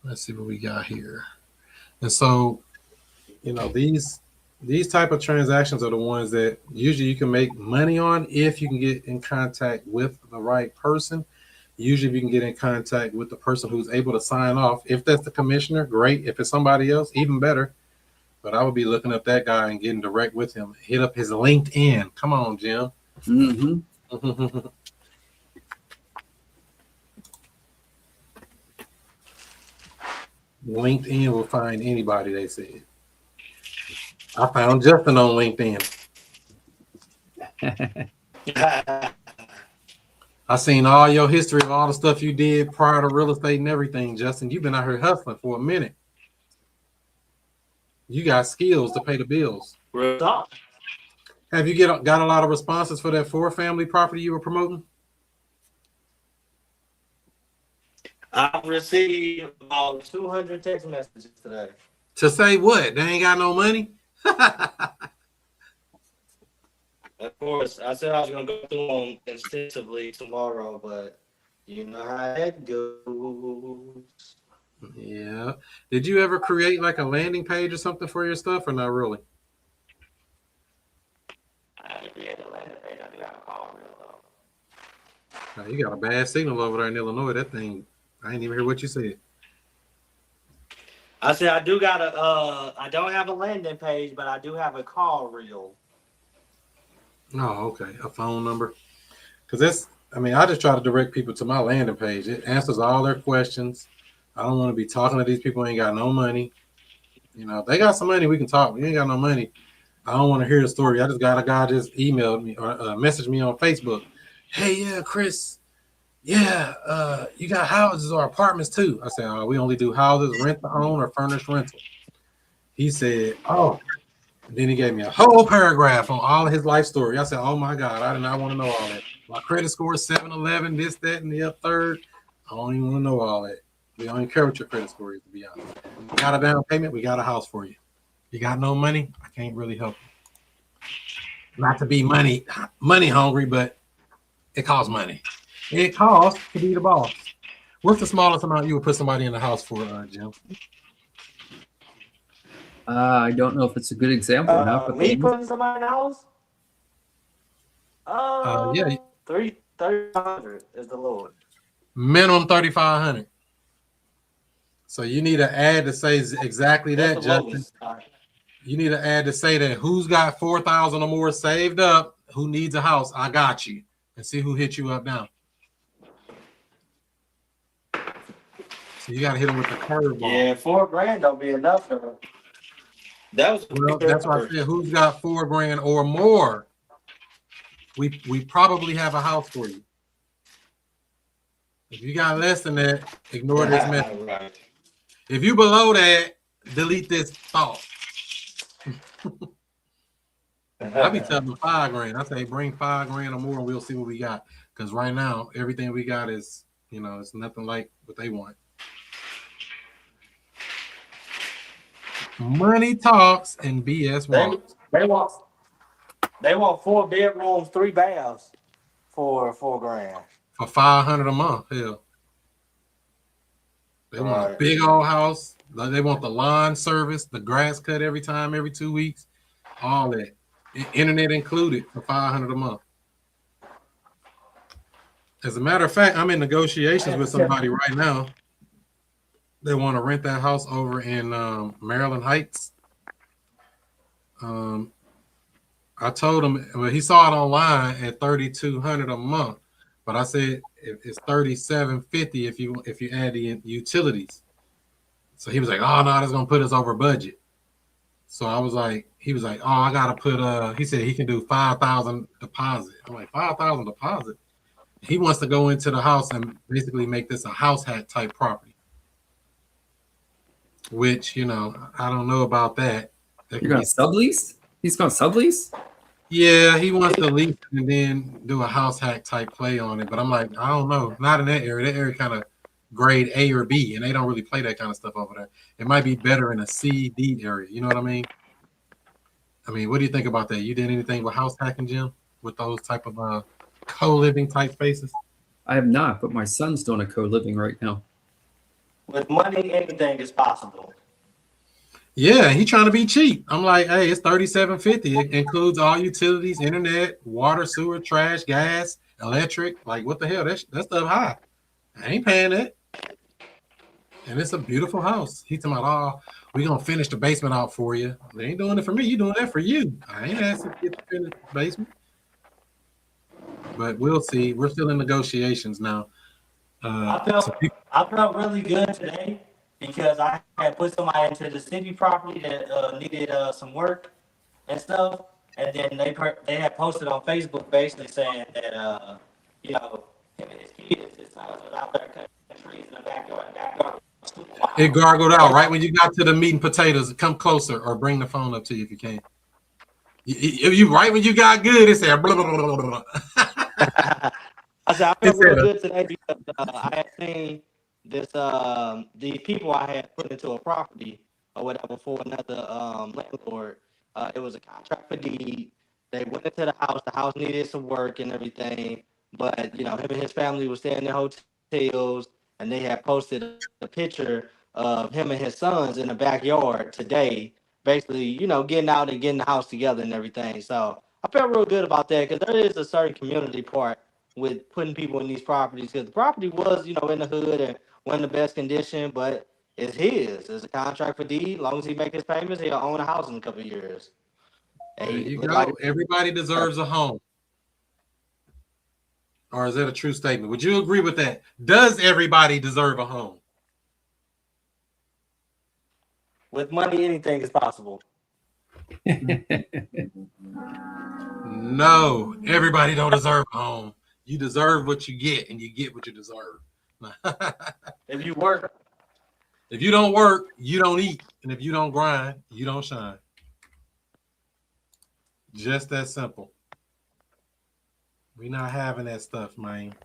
Let's see what we got here. And so, these type of transactions are the ones that usually you can make money on if you can get in contact with the right person. Usually if you can get in contact with the person who's able to sign off. If that's the commissioner, great. If it's somebody else, even better. But I would be looking up that guy and getting direct with him. Hit up his LinkedIn. Come on, Jim. Mm-hmm. LinkedIn will find anybody, they said. I found Justin on LinkedIn. I seen all your history of all the stuff you did prior to real estate and everything, Justin. You've been out here hustling for a minute. You got skills to pay the bills. Real talk. Have you got a lot of responses for that 4-family property you were promoting? I've received about 200 text messages today. To say what? They ain't got no money? Of course, I said I was going to go through them extensively tomorrow, but you know how that goes. Yeah. Did you ever create like a landing page or something for your stuff or not really? I didn't create a landing page. I got a call real low. Now, you got a bad signal over there in Illinois. That thing, I ain't even hear what you said. I said I do got I don't have a landing page, but I do have a call reel. Oh, okay. A phone number. Because I just try to direct people to my landing page. It answers all their questions. I don't want to be talking to these people who ain't got no money. If they got some money, we can talk. We ain't got no money. I don't want to hear the story. I just got a guy just emailed me or messaged me on Facebook. Hey, yeah, Chris. Yeah, you got houses or apartments too. I said, we only do houses, rent to own, or furnished rental. He said, oh, Then he gave me a whole paragraph on all of his life story. I said, oh my God, I did not want to know all that. My credit score is 711, this, that, and the third. I don't even want to know all that. We don't even care what your credit score is, to be honest. We got a down payment, we got a house for you. You got no money, I can't really help you. Not to be money hungry, but it costs money. It costs to be the boss. What's the smallest amount you would put somebody in the house for, Jim? I don't know if it's a good example or not, but Me putting somebody in the house? Yeah, 3,300 is the Lord. minimum 3,500. So you need to add to say exactly That's that, the Justin. lowest. You need to add to say that who's got 4,000 or more saved up, who needs a house, I got you. And see who hit you up now. So you got to hit them with the curveball. Yeah, $4,000 don't be enough for them. That was Well, that's why I said who's got $4,000 or more. We probably have a house for you. If you got less than that, ignore this message. Right. If you below that, delete this thought. I be telling them $5,000. I say bring $5,000 or more, and we'll see what we got. Because right now, everything we got is, it's nothing like what they want. Money talks and BS walks. They want 4 bedrooms, 3 baths for $4,000. For $500 a month, hell. They want a big old house. They want the lawn service, the grass cut every 2 weeks, all that. Internet included for $500 a month. As a matter of fact, I'm in negotiations with somebody right now. They want to rent that house over in Maryland Heights. I told him, well, he saw it online at $3,200 a month, but I said it's $3,750 if you add the utilities. So he was like, "Oh no, that's gonna put us over budget." So he was like, "Oh, I gotta put." He said he can do 5,000 deposit. I'm like, 5,000 deposit. He wants to go into the house and basically make this a house hack type property. Which I don't know about that. You're gonna sublease? He's gonna sublease? Yeah, he wants to lease and then do a house hack type play on it. But I'm like, I don't know. Not in that area. That area kind of grade A or B, and they don't really play that kind of stuff over there. It might be better in a C, D area. You know what I mean? What do you think about that? You did anything with house hacking, Jim? With those type of co-living type spaces? I have not, but my son's doing a co-living right now. With money, anything is possible. Yeah, he's trying to be cheap. I'm like, hey, it's $3,750. It includes all utilities, internet, water, sewer, trash, gas, electric. Like, what the hell? That stuff high. I ain't paying that. And it's a beautiful house. He's talking about, we're going to finish the basement out for you. They ain't doing it for me. You doing that for you. I ain't asking to get to finish the basement. But we'll see. We're still in negotiations now. I felt really good today because I had put somebody into the city property that needed some work and stuff, and then they had posted on Facebook basically saying that him and his kids is out there cutting trees in the backyard. It gargled out right when you got to the meat and potatoes. Come closer or bring the phone up to you if you can. You right when you got good, it said blah, blah, blah, blah, blah. I said I felt real good today because I had seen this the people I had put into a property or whatever for another landlord. It was a contract for deed. They went into the house. The house needed some work and everything, but him and his family were staying in hotels, and they had posted a picture of him and his sons in the backyard today, basically, getting out and getting the house together and everything. So I felt real good about that because there is a certain community part with putting people in these properties, because the property was, in the hood and wasn't the best condition, but it's his. It's a contract for deed. As long as he make his payments, he'll own a house in a couple of years. There you go. Everybody deserves a home. Or is that a true statement? Would you agree with that? Does everybody deserve a home? With money, anything is possible. No, everybody don't deserve a home. You deserve what you get, and you get what you deserve. If you work. If you don't work, you don't eat. And if you don't grind, you don't shine. Just that simple. We not having that stuff, man.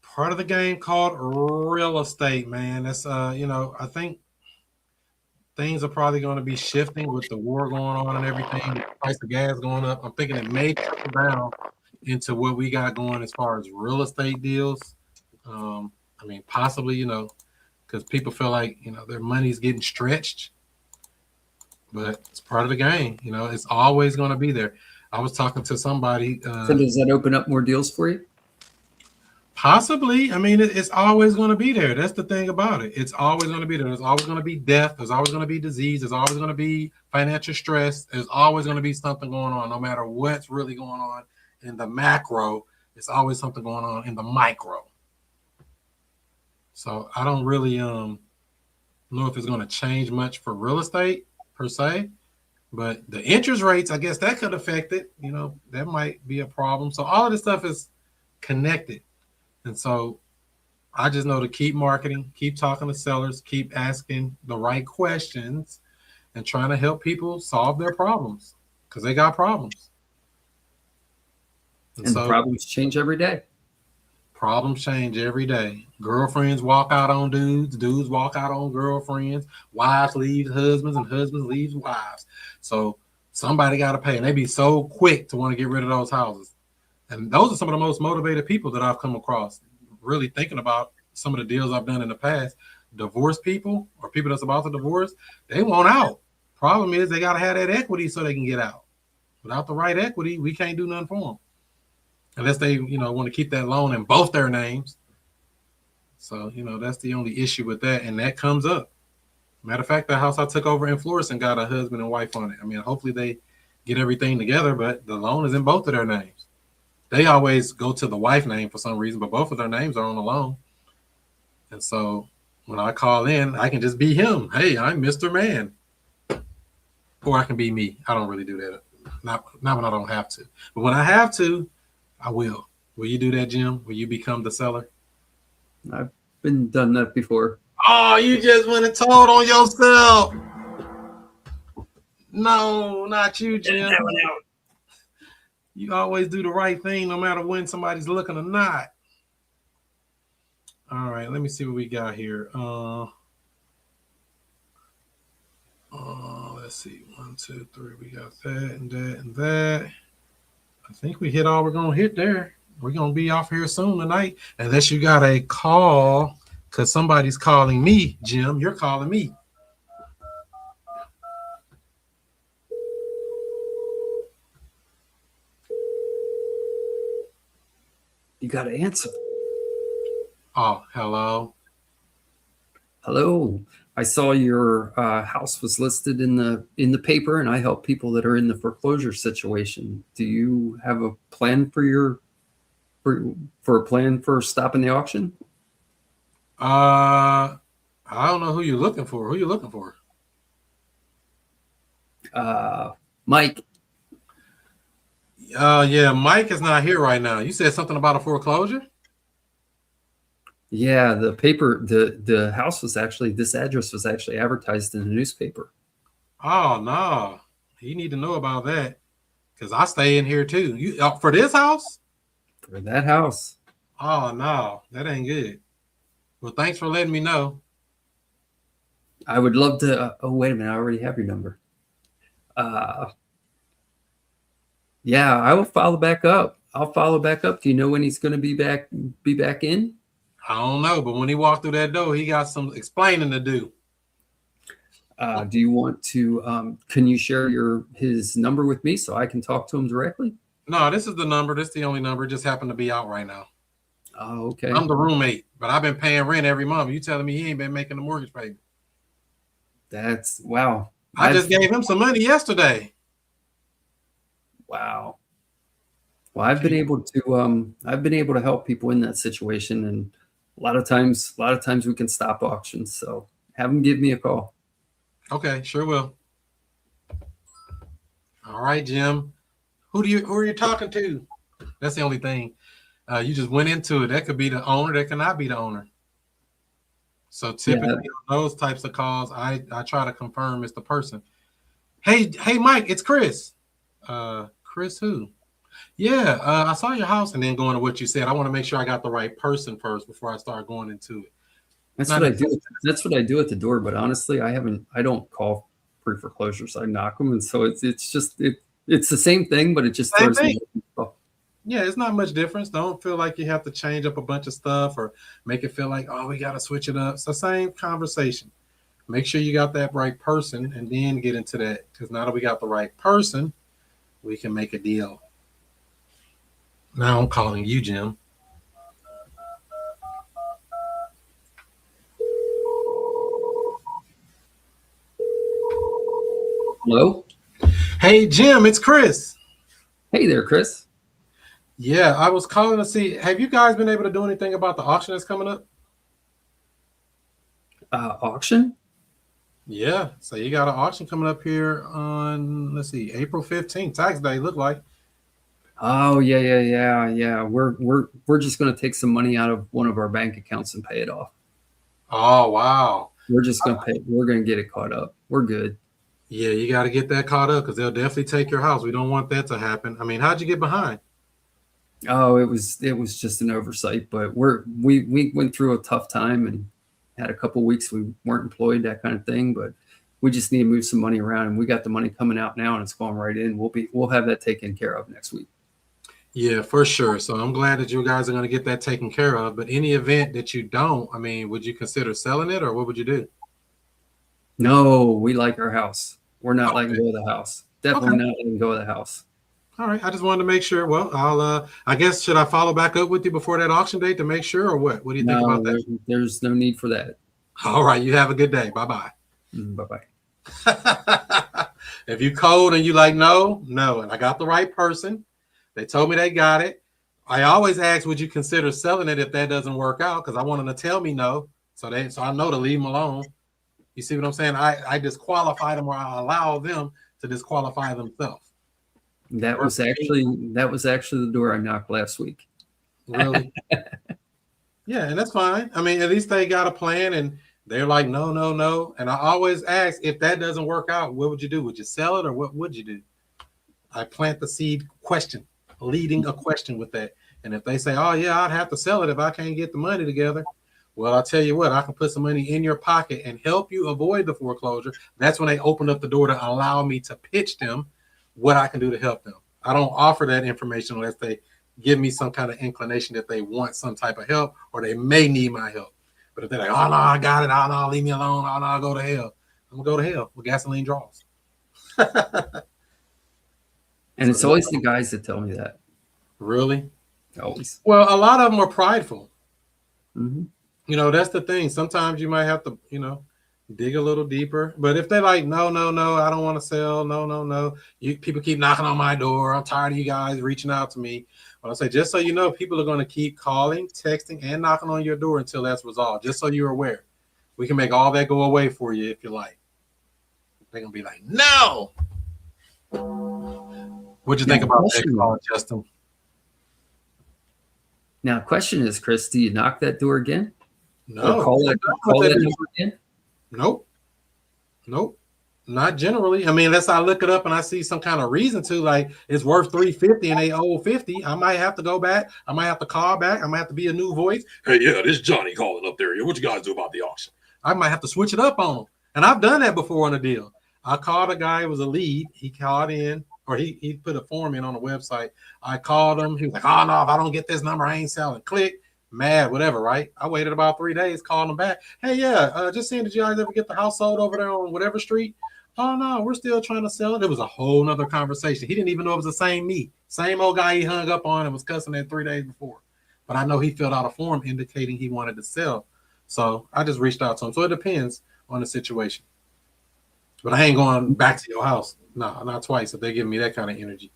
Part of the game called real estate, man. That's I think things are probably going to be shifting with the war going on and everything. The price of gas going up. I'm thinking it may trickle down into what we got going as far as real estate deals. I mean, possibly, because people feel like, their money's getting stretched, but it's part of the game. It's always going to be there. I was talking to somebody. So does that open up more deals for you? Possibly. I mean, it's always going to be there. That's the thing about it. It's always going to be there. There's always going to be death. There's always going to be disease. There's always going to be financial stress. There's always going to be something going on, no matter what's really going on in the macro. It's always something going on in the micro. So I don't really know if it's going to change much for real estate per se, but the interest rates, I guess that could affect it. That might be a problem. So all of this stuff is connected. And so I just know to keep marketing, keep talking to sellers, keep asking the right questions, and trying to help people solve their problems because they got problems. And so problems change every day. Problems change every day. Girlfriends walk out on dudes. Dudes walk out on girlfriends. Wives leave husbands, and husbands leave wives. So somebody got to pay. And they be so quick to want to get rid of those houses. And those are some of the most motivated people that I've come across. Really thinking about some of the deals I've done in the past. Divorced people or people that's about to divorce, they want out. Problem is they got to have that equity so they can get out. Without the right equity, we can't do nothing for them. Unless they, want to keep that loan in both their names. So, that's the only issue with that. And that comes up. Matter of fact, the house I took over in Florissant got a husband and wife on it. I mean, hopefully they get everything together, but the loan is in both of their names. They always go to the wife name for some reason, but both of their names are on the loan. And so when I call in, I can just be him. Hey, I'm Mr. Man. Or I can be me. I don't really do that. Not when I don't have to. But when I have to, I will. Will you do that, Jim? Will you become the seller? I've been done that before. Oh, you just went and told on yourself. No, not you, Jim. That one out. You always do the right thing no matter when somebody's looking or not. All right, let me see what we got here. Let's see. 1, 2, 3. We got that and that and that. I think we hit all we're going to hit there. We're going to be off here soon tonight. Unless you got a call, because somebody's calling me, Jim. You're calling me. You got to answer. Oh, hello. Hello. I saw your house was listed in the paper, and I help people that are in the foreclosure situation. Do you have a plan for a plan for stopping the auction? I don't know who you're looking for. Who you looking for? Mike. Yeah, Mike is not here right now. You said something about a foreclosure? Yeah, the paper, the house was actually, this address was actually advertised in the newspaper. Oh, no. You need to know about that because I stay in here too. You for this house? For that house. Oh, no. That ain't good. Well, thanks for letting me know. I would love to. Oh, wait a minute. I already have your number. Yeah, I will follow back up. I'll follow back up. Do you know when he's going to be back in? I don't know, but when he walked through that door, he got some explaining to do. Do you want to? Can you share his number with me so I can talk to him directly? No, this is the number. This is the only number. It just happened to be out right now. Oh, okay. I'm the roommate, but I've been paying rent every month. You telling me he ain't been making the mortgage payment? That's wow. I just gave him some money yesterday. Wow. Well, I've been able to help people in that situation, and a lot of times we can stop auctions. So have them give me a call. Okay, sure will. All right, Jim. Who are you talking to? That's the only thing. You just went into it. That could be the owner. That cannot be the owner. So typically on those types of calls, I try to confirm it's the person. Hey, Mike, it's Chris. Chris who? Yeah, I saw your house, and then going to what you said. I want to make sure I got the right person first before I start going into it. That's what I do. That's what I do at the door. But honestly, I don't call pre-foreclosures. I knock them, and so it's the same thing, but it just throws me off. Yeah, it's not much difference. Don't feel like you have to change up a bunch of stuff or make it feel like, oh, we got to switch it up. It's the same conversation. Make sure you got that right person and then get into that. Because now that we got the right person, we can make a deal. Now I'm calling you, Jim. Hello? Hey, Jim, it's Chris. Hey there, Chris. Yeah, I was calling to see, have you guys been able to do anything about the auction that's coming up? Auction? Yeah, so you got an auction coming up here on, let's see, April 15th, tax day, look like. Oh, yeah. We're just going to take some money out of one of our bank accounts and pay it off. Oh, wow. We're just going to pay. We're going to get it caught up. We're good. Yeah, you got to get that caught up because they'll definitely take your house. We don't want that to happen. I mean, how'd you get behind? Oh, it was just an oversight, but we went through a tough time and had a couple of weeks we weren't employed, that kind of thing, but we just need to move some money around, and we got the money coming out now and it's going right in. We'll have that taken care of next week. Yeah, for sure. So I'm glad that you guys are going to get that taken care of, but any event that you don't, I mean, would you consider selling it or what would you do? No, we like our house. We're not letting go of the house. Definitely not letting go of the house. All right. I just wanted to make sure. Well, I guess, should I follow back up with you before that auction date to make sure or what? What do you think about that? There's no need for that. All right. You have a good day. Bye-bye. Bye-bye. If you code and you like, no, and I got the right person. They told me they got it. I always ask, would you consider selling it if that doesn't work out? Because I want them to tell me no. So I know to leave them alone. You see what I'm saying? I disqualify them or I allow them to disqualify themselves. That was actually the door I knocked last week. Really? Yeah, and that's fine. I mean, at least they got a plan and they're like, no. And I always ask, if that doesn't work out, what would you do? Would you sell it or what would you do? I plant the seed question, leading a question with that. And if they say, oh, yeah, I'd have to sell it if I can't get the money together. Well, I'll tell you what, I can put some money in your pocket and help you avoid the foreclosure. That's when they open up the door to allow me to pitch them what I can do to help them. I don't offer that information unless they give me some kind of inclination that they want some type of help or they may need my help. But if they're like, oh, no, I got it. Oh, no, leave me alone. Oh, no, I'll go to hell. I'm going to go to hell with gasoline draws. And it's always the guys that tell me that. Really? Always. Well, a lot of them are prideful. Mm-hmm. You know, that's the thing. Sometimes you might have to, dig a little deeper. But if they're like, no, I don't want to sell. No. People keep knocking on my door. I'm tired of you guys reaching out to me. But I say, just so you know, people are going to keep calling, texting, and knocking on your door until that's resolved. Just so you're aware. We can make all that go away for you if you like. They're going to be like, no. What'd you think about that call, Justin? Now, the question is, Chris, do you knock that door again? No. Or call that number again? Nope. Not generally. I mean, unless I look it up and I see some kind of reason to, like it's worth $350 and they owe $50. I might have to go back. I might have to call back. I might have to be a new voice. Hey, yeah, this is Johnny calling up there. What you guys do about the auction? I might have to switch it up on them. And I've done that before on a deal. I called a guy who was a lead. He called in, or he put a form in on the website. I called him. He was like, oh, no, if I don't get this number, I ain't selling. Click. Mad, whatever, right? I waited about 3 days, called him back. Hey, yeah, just seeing, did you guys ever get the house sold over there on whatever street? Oh, no, we're still trying to sell it. It was a whole nother conversation. He didn't even know it was the same me. Same old guy he hung up on and was cussing at 3 days before. But I know he filled out a form indicating he wanted to sell. So I just reached out to him. So it depends on the situation. But I ain't going back to your house. No, not twice if they give me that kind of energy.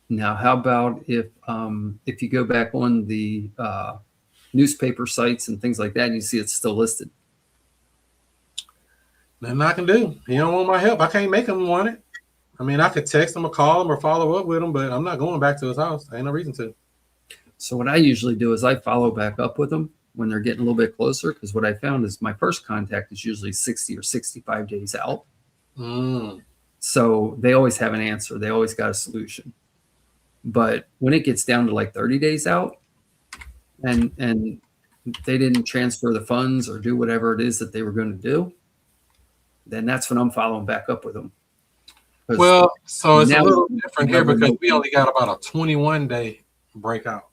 Now, how about if you go back on the newspaper sites and things like that and you see it's still listed? Nothing I can do. He don't want my help. I can't make him want it. I mean, I could text him or call him or follow up with him, but I'm not going back to his house. Ain't no reason to. So what I usually do is I follow back up with them when they're getting a little bit closer, because what I found is my first contact is usually 60 or 65 days out. So they always have an answer. They always got a solution. But when it gets down to like 30 days out and they didn't transfer the funds or do whatever it is that they were going to do, then that's when I'm following back up with them. Well, so it's a now little different here never because know. we only got about a 21-day breakout.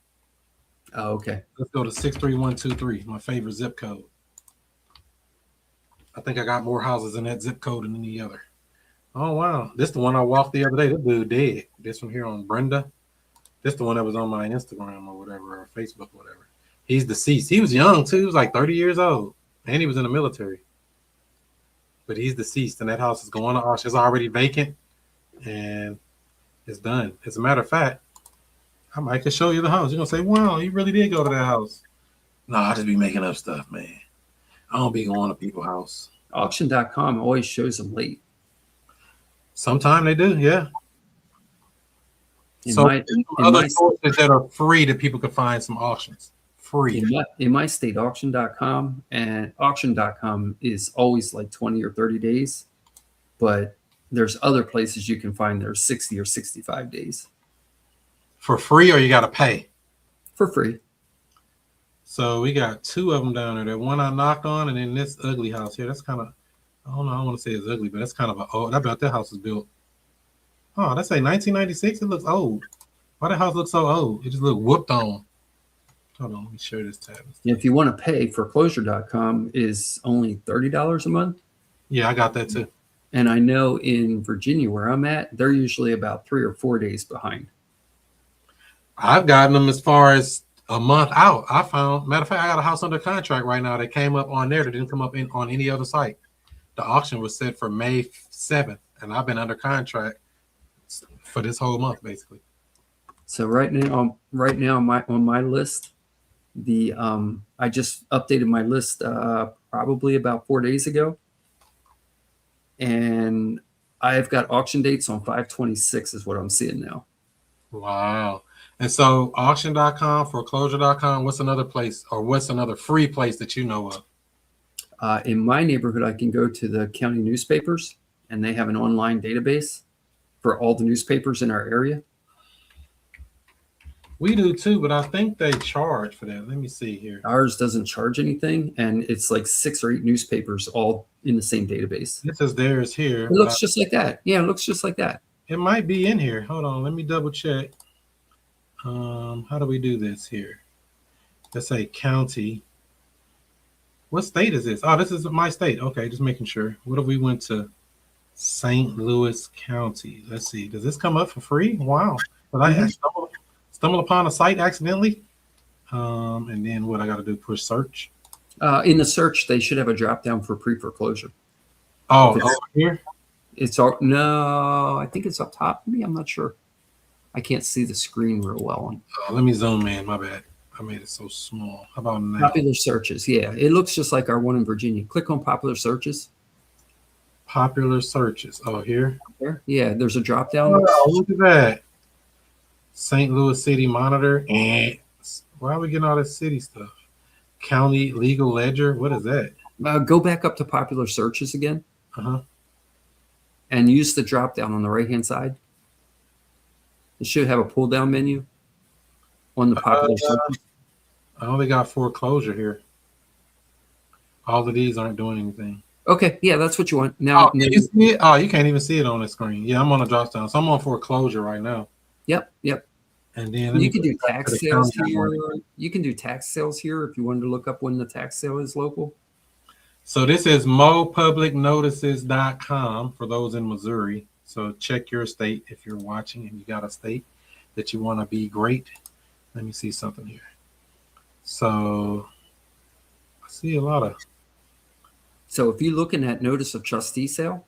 Oh, okay. Let's go to 63123, my favorite zip code. I think I got more houses in that zip code than any other. Oh, wow. This is the one I walked the other day. This dude dead. This one here on Brenda. This the one that was on my Instagram or whatever, or Facebook or whatever. He's deceased. He was young, too. He was like 30 years old. And he was in the military. But he's deceased, and that house is going to auction. It's already vacant, and it's done. As a matter of fact, I might just show you the house. You're going to say, wow, you really did go to that house. No, I just be making up stuff, man. I don't be going to people's house. Auction.com always shows them late. Sometimes they do, yeah. In So my other sources that are free that people can find some auctions. Free. in my state, auction.com and auction.com is always like 20 or 30 days. But there's other places you can find that are 60 or 65 days. For free, or you got to pay? For free. So we got two of them down there. The one I knocked on, and then this ugly house here. That's kind of, I don't know, I don't want to say it's ugly, but that's kind of a old. I bet that house is built. Oh, that's like 1996. It looks old. Why the house look so old? It just look whooped on. Hold on, let me share this tab. If you want to pay, foreclosure.com is only $30 a month. Yeah, I got that too. And I know in Virginia where I'm at, they're usually about 3 or 4 days behind. I've gotten them as far as a month out. I found, matter of fact, I got a house under contract right now that came up on there that didn't come up on any other site. The auction was set for May 7th, and I've been under contract for this whole month, basically. So right now on my list, I just updated my list probably about 4 days ago, and I've got auction dates on 5/26 is what I'm seeing now. Wow. And so auction.com, foreclosure.com, what's another place, or what's another free place that you know of? In my neighborhood, I can go to the county newspapers, and they have an online database for all the newspapers in our area. We do too, but I think they charge for that. Let me see here. Ours doesn't charge anything, and it's like 6 or 8 newspapers all in the same database. This is theirs here. It looks just like that. Yeah, it looks just like that. It might be in here. Hold on, let me double check. How do we do this here? Let's say county. What state is this? Oh, this is my state. Okay, just making sure. What if we went to St. Louis County? Let's see. Does this come up for free? Wow. But I stumble upon a site accidentally. And then what I got to do? Push search. In the search, they should have a drop down for pre-foreclosure. Oh, over here? It's all no, I think it's up top. Maybe I'm not sure. I can't see the screen real well. Let me zoom in. My bad. I made it so small. How about now? Popular searches. Yeah, it looks just like our one in Virginia. Click on popular searches. Popular searches. Oh, here? There. Yeah, there's a drop down. Oh, look at that. St. Louis City Monitor. Why are we getting all this city stuff? County Legal Ledger. What is that? Go back up to popular searches again. Uh-huh. And use the drop down on the right-hand side. It should have a pull-down menu on the popular searches. I only got foreclosure here. All of these aren't doing anything. Okay, yeah, that's what you want. Now, Can you see it? Oh, you can't even see it on the screen. Yeah, I'm on a drop down. So I'm on foreclosure right now. Yep. And then You can do tax sales here. You can do tax sales here if you wanted to look up when the tax sale is local. So this is mopublicnotices.com for those in Missouri. So check your state if you're watching and you got a state that you want to be great. Let me see something here. So I see a lot of. So if you're looking at notice of trustee sale,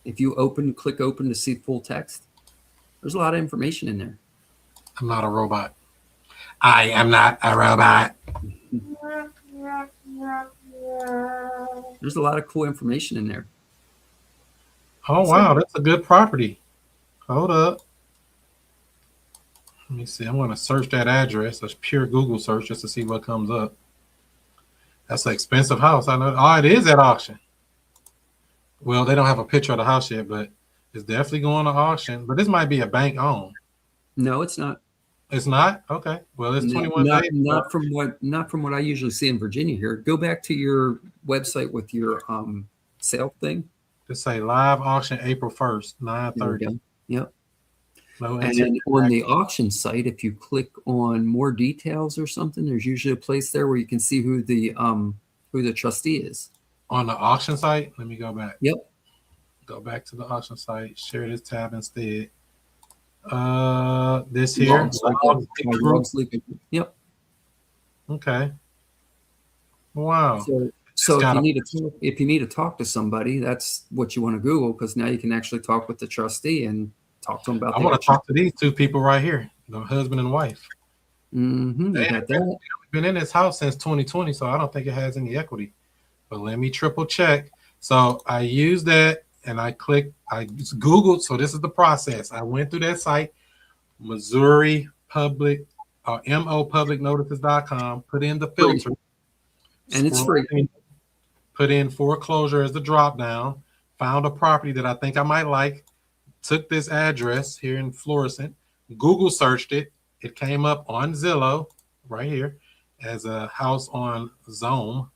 if you click open to see full text, there's a lot of information in there. I'm not a robot. I am not a robot. There's a lot of cool information in there. Oh, wow. That's a good property. Hold up. Let me see. I'm going to search that address. That's pure Google search just to see what comes up. That's an expensive house. I know. Oh, it is at auction. Well, they don't have a picture of the house yet, but it's definitely going to auction. But this might be a bank owned. No, it's not. It's not? Okay. Well, it's 21 Not, days. not from what I usually see in Virginia here. Go back to your website with your sale thing. Just say live auction April 1st, There we 9:30. go. Yep. No And then on the auction site, if you click on more details or something, there's usually a place there where you can see who the trustee is. On the auction site, let me go back. Yep. Go back to the auction site. Share this tab instead. This here. Yep. Okay. Wow. So if you need to talk to somebody, that's what you want to Google, because now you can actually talk with the trustee and talk to them about. I want to talk to these two people right here, the husband and wife. Mm-hmm. They have been in this house since 2020, so I don't think it has any equity. But let me triple check. So I used that and I Googled. So this is the process. I went through that site, Missouri Public, mopublicnotices.com, put in the filter. And it's free. Put in foreclosure as the drop down, found a property that I think I might like, took this address here in Florissant, Google searched it. It came up on Zillow right here as a house on Zome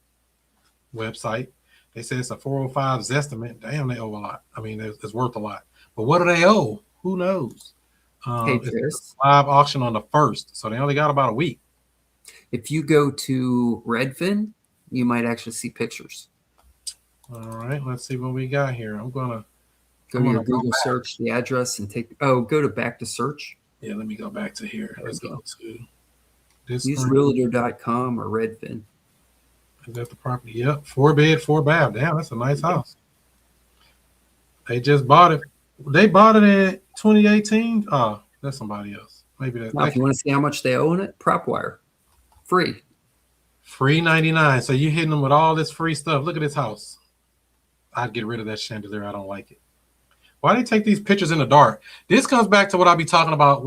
website. They say it's a 405 estimate. Damn, they owe a lot. I mean, it's worth a lot. But what do they owe? Who knows? It's a live auction on the 1st, so they only got about a week. If you go to Redfin, you might actually see pictures. All right, let's see what we got here. I'm gonna go to your Google search, the address, and go to back to search. Yeah, let me go back to here. Let's go to this. Use realtor.com or Redfin. Is that the property? Yep, 4-bed, 4-bath. Damn, that's a nice house. They just bought it. They bought it in 2018. Oh, that's somebody else. Maybe that. Now, if you want to see how much they own it, PropWire, free. Free 99. So you hitting them with all this free stuff. Look at this house. I'd get rid of that chandelier. I don't like it. Why they take these pictures in the dark? This comes back to what I'll be talking about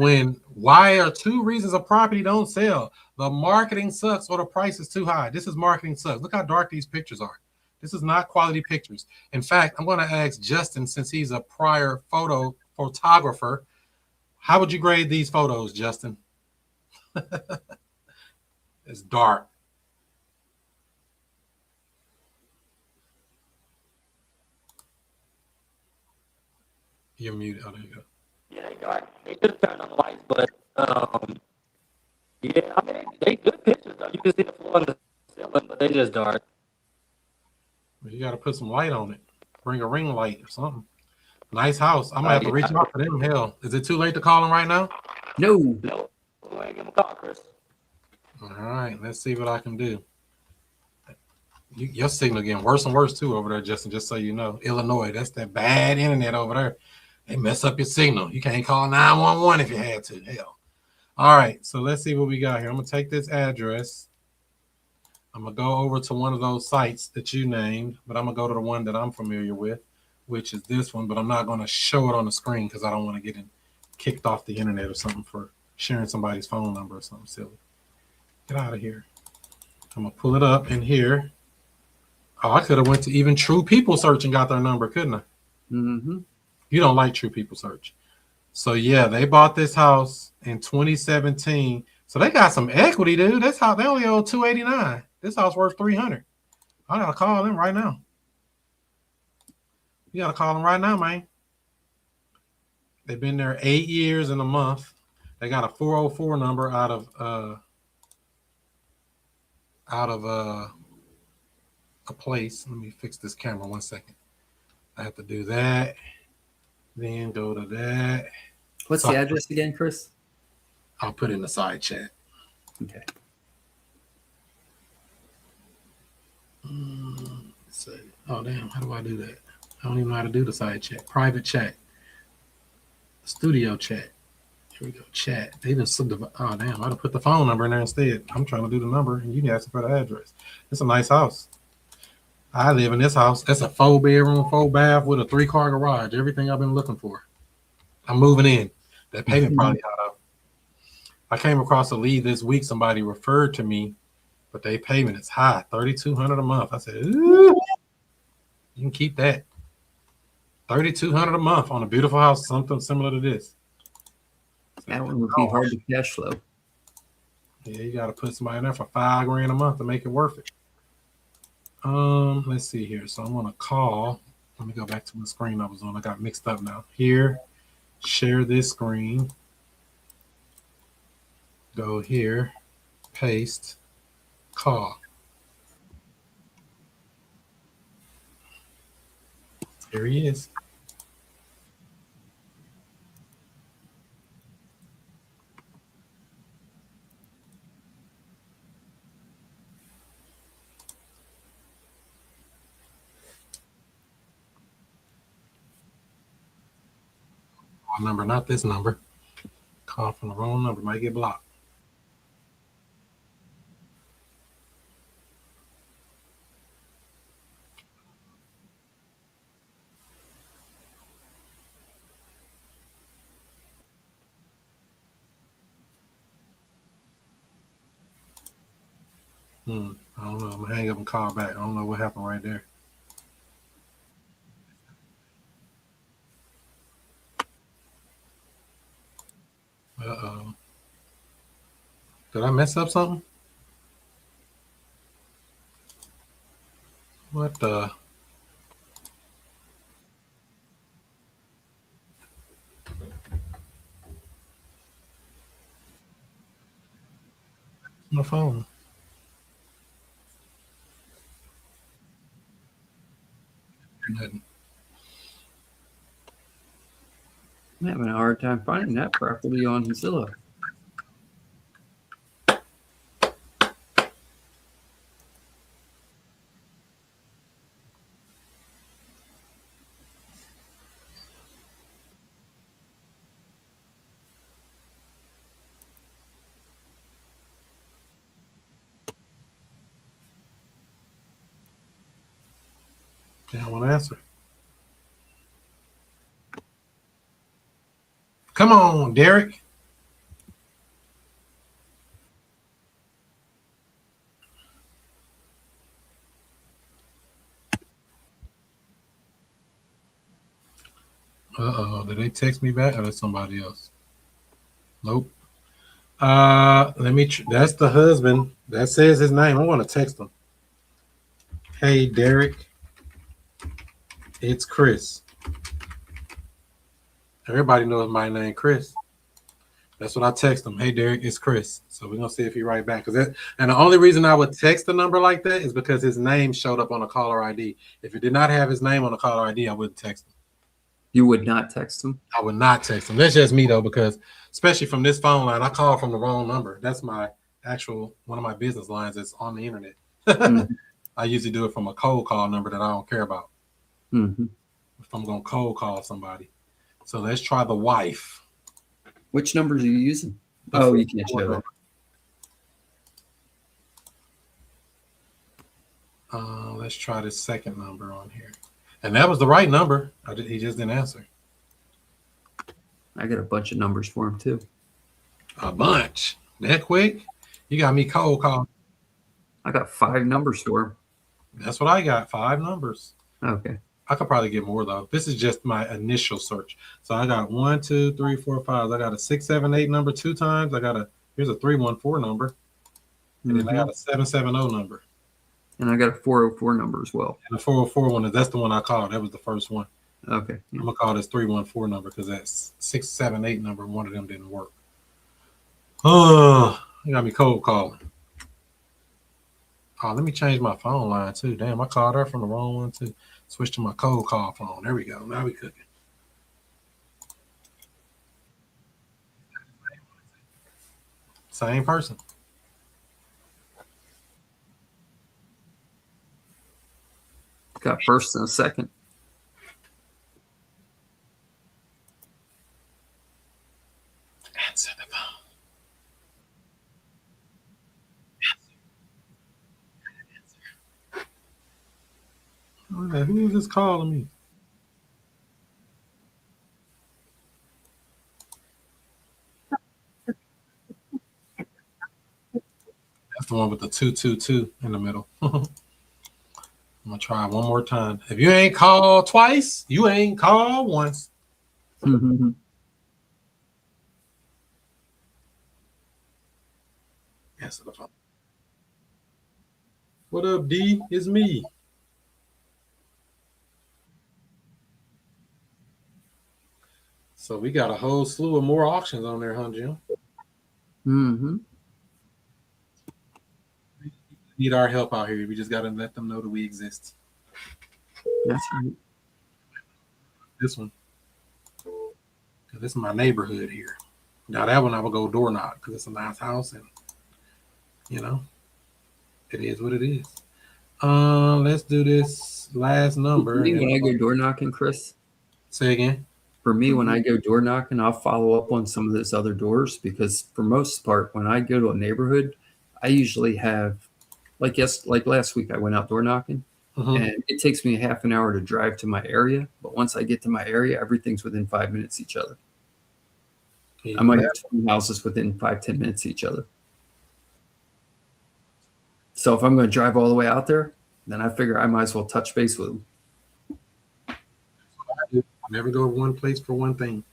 why are 2 reasons a property don't sell. The marketing sucks or the price is too high. This is marketing sucks. Look how dark these pictures are. This is not quality pictures. In fact, I'm going to ask Justin, since he's a prior photographer, how would you grade these photos, Justin? It's dark. You're muted. Oh, there you go. Yeah, they just turned on the lights, but yeah, I mean, they good pictures though. You can see the floor and the ceiling, but they just dark. Well, you got to put some light on it. Bring a ring light or something. Nice house. I'm gonna have to reach out to them. Hell, is it too late to call them right now? No. Go ahead, give them a call, Chris. All right, let's see what I can do. Your signal getting worse and worse too over there, Justin. Just so you know, Illinois, that's that bad internet over there. They mess up your signal. You can't call 911 if you had to. Hell. All right, so let's see what we got here. I'm gonna take this address. I'm gonna go over to one of those sites that you named, but I'm gonna go to the one that I'm familiar with, which is this one. But I'm not gonna show it on the screen because I don't want to get kicked off the internet or something for sharing somebody's phone number or something silly. Get out of here. I'm gonna pull it up in here. Oh, I could have went to even True People Search and got their number, couldn't I? Mm-hmm. You don't like True People Search. So yeah, they bought this house in 2017. So they got some equity, dude. That's how they only owe $289. This house worth $300. I gotta call them right now. You gotta call them right now, man. They've been there 8 years and a month. They got a 404 number out of a place. Let me fix this camera 1 second. I have to do that. Then go to that. What's the address again, Chris? I'll put it in the side chat. Okay. Let's see. Oh, damn. How do I do that? I don't even know how to do the side chat. Private chat. Studio chat. Here we go. Chat. They didn't subdivide. Oh, damn. I'd have put the phone number in there instead. I'm trying to do the number, and you can ask for the address. It's a nice house. I live in this house. That's a 4-bedroom, 4-bath with a 3-car garage. Everything I've been looking for. I'm moving in. That payment probably hot out. I came across a lead this week. Somebody referred to me but they payment is high, $3,200 a month. I said, ooh, you can keep that. $3,200 a month on a beautiful house, something similar to this. That one would be hard to cash flow. Yeah, you got to put somebody in there for $5,000 a month to make it worth it. Let's see here. So I'm gonna call. Let me go back to the screen I was on. I got mixed up now. Here, share this screen. Go here, paste, call. Here he is. Number, not this number. Call from the wrong number, might get blocked. I don't know. I'm gonna hang up and call back. I don't know what happened right there. Uh-oh. Did I mess up something? What the? My phone. Nothing. I'm having a hard time finding that property on Zillow. Yeah, I want to answer. Come on, Derek. Uh-oh. Did they text me back or that's somebody else? Nope. Let me. That's the husband. That says his name. I want to text him. Hey, Derek. It's Chris. Everybody knows my name, Chris. That's what I text him. Hey, Derek, it's Chris. So we're gonna see if he write back. And the only reason I would text a number like that is because his name showed up on a caller ID. If it did not have his name on the caller ID, I wouldn't text him. You would not text him? I would not text him. That's just me though, because especially from this phone line, I called from the wrong number. That's my actual one of my business lines that's on the internet. Mm-hmm. I usually do it from a cold call number that I don't care about. Mm-hmm. If I'm gonna cold call somebody. So let's try the wife. Which numbers are you using? Oh, you can't show it. Let's try this second number on here. And that was the right number. He just didn't answer. I got a bunch of numbers for him too. A bunch? That quick? You got me cold call. I got 5 numbers for him. That's what I got. 5 numbers. Okay. I could probably get more though. This is just my initial search. So I got 1, 2, 3, 4, 5. I got a 678 number 2 times. Here's a 314 number. And then I got a 770 number. And I got a 404 number as well. And the 404 one, that's the one I called. That was the first one. Okay. I'm going to call this 314 number because that 678 number, one of them didn't work. Oh, you got me cold calling. Oh, let me change my phone line too. Damn, I called her from the wrong one too. Switch to my cold call phone. There we go. Now we cooking. Same person. Got first and a second. Answer the phone. Who is this calling me? That's the one with the 222 in the middle. I'm gonna try one more time. If you ain't called twice, you ain't called once. Answer the phone. What up, D? It's me. So we got a whole slew of more auctions on there, huh, Jim? Need our help out here. We just gotta let them know that we exist. That's right. This one. This is my neighborhood here. Now that one I will go door knock because it's a nice house and you know it is what it is. Let's do this last number. For me, when I go door knocking, Chris. Say again. For me, when I go door knocking, I'll follow up on some of those other doors because for most part, when I go to a neighborhood, I usually have like last week I went out door knocking and it takes me a half an hour to drive to my area. But once I get to my area, everything's within 5 minutes each other. I might have 20 houses within 5-10 minutes each other. So if I'm going to drive all the way out there, then I figure I might as well touch base with them. I never go one place for one thing.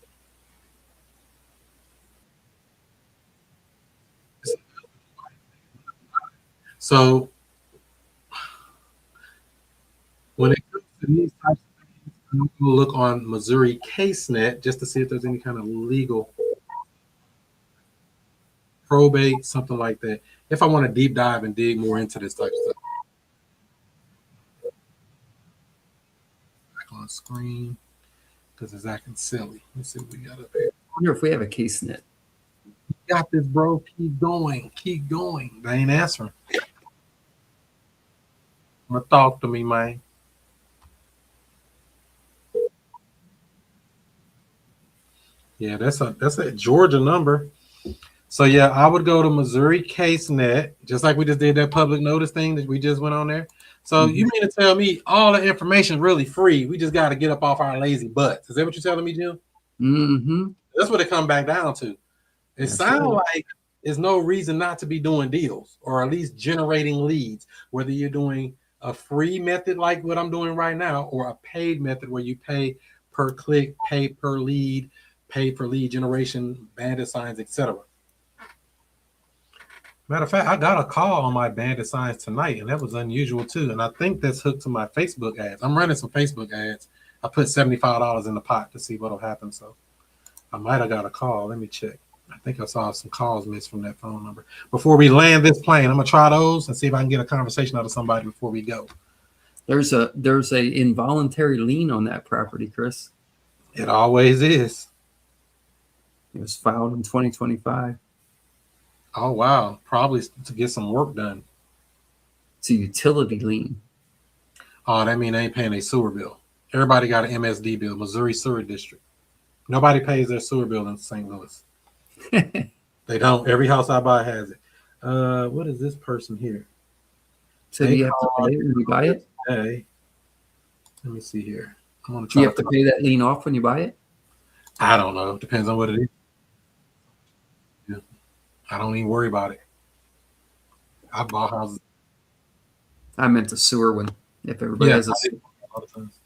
So when it comes to these types of things, I'm going to look on Missouri CaseNet just to see if there's any kind of legal probate, something like that. If I want to deep dive and dig more into this type of stuff. Back on screen because it's acting silly. Let's see what we got up here. I wonder if we have a CaseNet. You got this, bro. Keep going. Keep going. They ain't answering. Talk to me, man. Yeah, that's a Georgia number. So yeah, I would go to Missouri CaseNet, just like we just did that public notice thing that we just went on there. So you mean to tell me all the information really free? We just got to get up off our lazy butts. Is that what you're telling me, Jim? That's what it comes back down to. It sounds like there's no reason not to be doing deals or at least generating leads, whether you're doing a free method like what I'm doing right now or a paid method where you pay per click, pay per lead, pay for lead generation, bandit signs, etc. Matter of fact, I got a call on my bandit signs tonight, and that was unusual too. And I think that's hooked to my Facebook ads. I'm running some Facebook ads. I put $75 in the pot to see what'll happen. So I might have got a call. Let me check. I think I saw some calls missed from that phone number. Before we land this plane, I'm gonna try those and see if I can get a conversation out of somebody before we go. There's a involuntary lien on that property, Chris. It always is. It was filed in 2025. Oh wow, probably to get some work done. It's a utility lien. Oh, that means they ain't paying a sewer bill. Everybody got an MSD bill, Missouri Sewer District. Nobody pays their sewer bill in St. Louis. They don't. Every house I buy has it. What is this person here? So do you have to pay it when you buy it? Hey, let me see here. I'm gonna Do try. you have to pay that lien off when you buy it? I don't know. Depends on what it is. Yeah. I don't even worry about it. I bought houses. I meant the sewer one. If everybody has a sewer. A lot of times.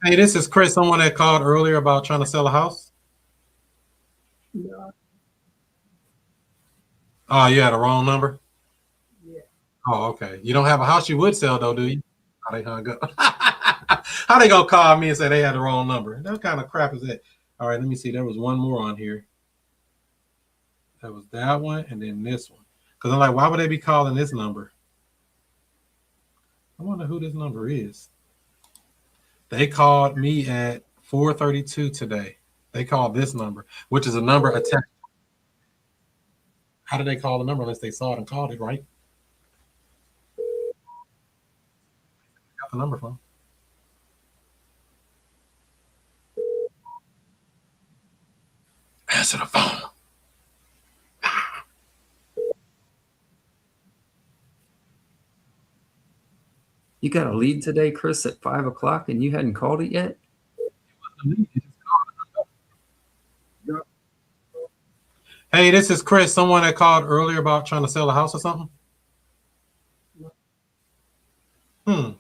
Hey, this is Chris. Someone that called earlier about trying to sell a house. Yeah. Oh, you had a wrong number? Yeah. Oh, okay. You don't have a house you would sell, though, do you? How they hung up? How they gonna call me and say they had the wrong number? What kind of crap is that? All right, let me see. There was one more on here. That was that one, and then this one. Because I'm like, why would they be calling this number? I wonder who this number is. They called me at 4:32 today. They called this number, which is a number attached. How did they call the number unless they saw it and called it, right? Got the number from. Answer the phone. You got a lead today, Chris, at 5 o'clock, and you hadn't called it yet? Hey, this is Chris. Someone that called earlier about trying to sell a house or something. Hmm.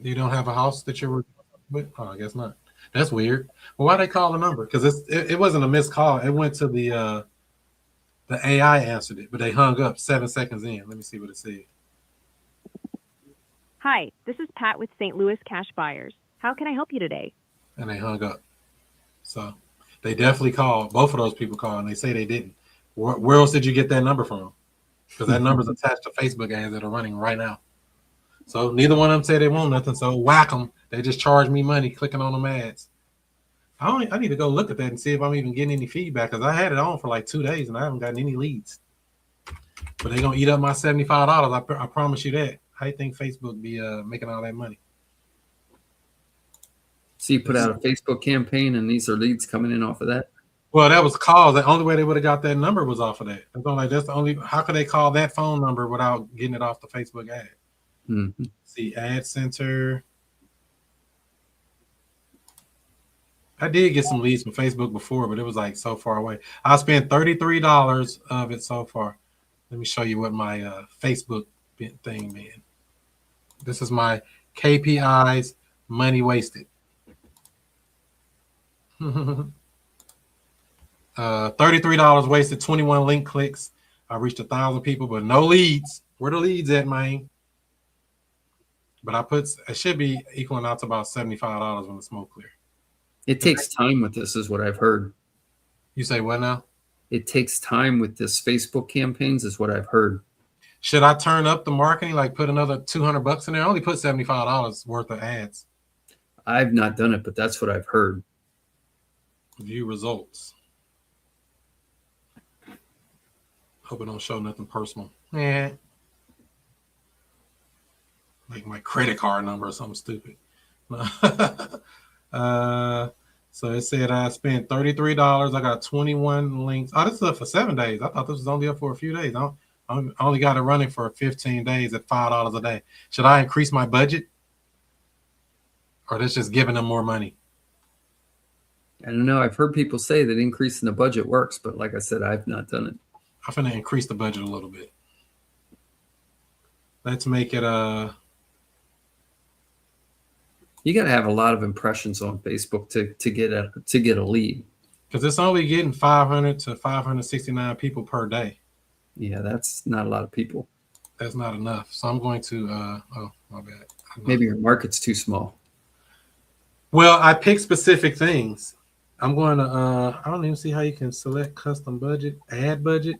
You don't have a house that you're with? Oh, I guess not. That's weird. Well, why they call the number? Because it wasn't a missed call. It went to the AI answered it, but they hung up 7 seconds in. Let me see what it said. Hi, this is Pat with St. Louis Cash Buyers. How can I help you today? And they hung up. So they definitely called. Both of those people called, and they say they didn't. Where else did you get that number from? Because that number's attached to Facebook ads that are running right now. So neither one of them say they want nothing. So whack them. They just charge me money clicking on them ads. I need to go look at that and see if I'm even getting any feedback, because I had it on for like 2 days and I haven't gotten any leads. But they're gonna eat up my $75. I promise you that. How you think Facebook be making all that money? So you put out a Facebook campaign, and these are leads coming in off of that. Well, that was calls. The only way they would have got that number was off of that. That's the only. How could they call that phone number without getting it off the Facebook ad? Mm-hmm. See, Ad Center. I did get some leads from Facebook before, but it was like so far away. I spent $33 of it so far. Let me show you what my Facebook thing been. This is my KPIs, money wasted. $33 wasted, 21 link clicks. I reached 1,000 people, but no leads. Where the leads at, man? But it should be equaling out to about $75 when the smoke clear. It takes time with this, is what I've heard. You say what now? It takes time with this Facebook campaigns, is what I've heard. Should I turn up the marketing, like put another $200 in there? I only put $75 worth of ads. I've not done it, but that's what I've heard. View results. Hope it don't show nothing personal. Yeah. Like my credit card number or something stupid. So it said I spent $33. I got 21 links. Oh, this is up for 7 days. I thought this was only up for a few days. I only got it running for 15 days at $5 a day. Should I increase my budget? Or that's just giving them more money? I don't know. I've heard people say that increasing the budget works, but like I said, I've not done it. I'm going to increase the budget a little bit. Let's make it You got to have a lot of impressions on Facebook to get a lead. Because it's only getting 500 to 569 people per day. Yeah, that's not a lot of people. That's not enough. So I'm going to oh, my bad. Maybe your market's too small. Well, I picked specific things. I'm going to I don't even see how you can select custom budget, add budget.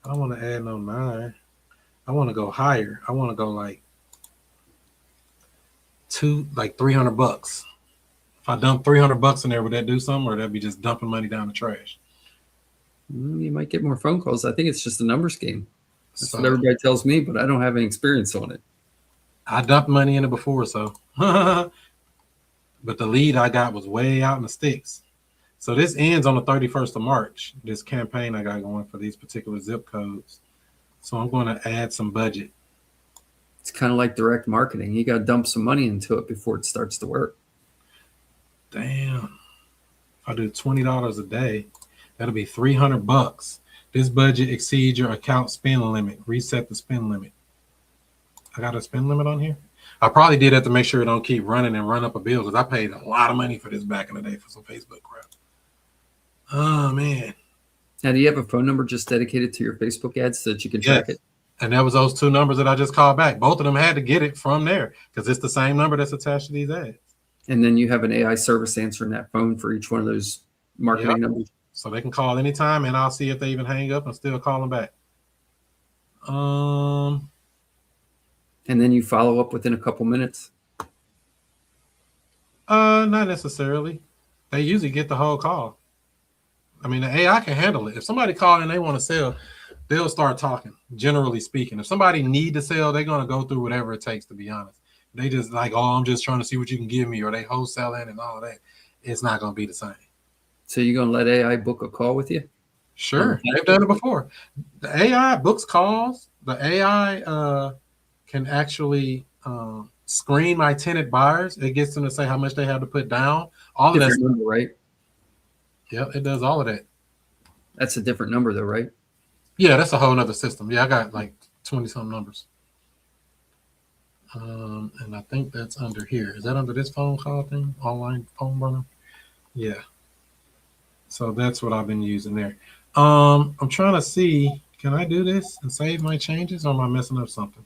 I don't want to add no 9. I want to go higher. I want to go like $300. If I dump $300 in there, would that do something, or that'd be just dumping money down the trash? You might get more phone calls. I think it's just a numbers game. That's So, what everybody tells me, but I don't have any experience on it. I dumped money in it before, so but the lead I got was way out in the sticks. So this ends on the 31st of March, this campaign I got going for these particular zip codes. So I'm going to add some budget. It's kind of like direct marketing. You got to dump some money into it before it starts to work. Damn. If I do $20 a day, that'll be $300. This budget exceeds your account spend limit. Reset the spend limit. I got a spend limit on here? I probably did that to make sure it don't keep running and run up a bill, because I paid a lot of money for this back in the day for some Facebook crap. Oh, man. Now, do you have a phone number just dedicated to your Facebook ads so that you can track it? And that was those 2 numbers that I just called back. Both of them had to get it from there because it's the same number that's attached to these ads. And then you have an AI service answering that phone for each one of those marketing numbers. So they can call anytime, and I'll see if they even hang up and still call them back. And then you follow up within a couple minutes. Not necessarily. They usually get the whole call. I mean, the AI can handle it. If somebody called and they want to sell, they'll start talking, generally speaking. If somebody need to sell, they're going to go through whatever it takes, to be honest. They just like, oh, I'm just trying to see what you can give me, or they wholesaling and all that. It's not going to be the same. So you're going to let AI book a call with you? Sure. They've done it before. The AI books calls. The AI can actually screen my tenant buyers. It gets them to say how much they have to put down. All of that. Different number, right? Yep, it does all of that. That's a different number, though, right? Yeah, that's a whole nother system. Yeah, I got like 20-some numbers. And I think that's under here. Is that under this phone call thing? Online phone burner? Yeah. So that's what I've been using there. I'm trying to see, can I do this and save my changes, or am I messing up something?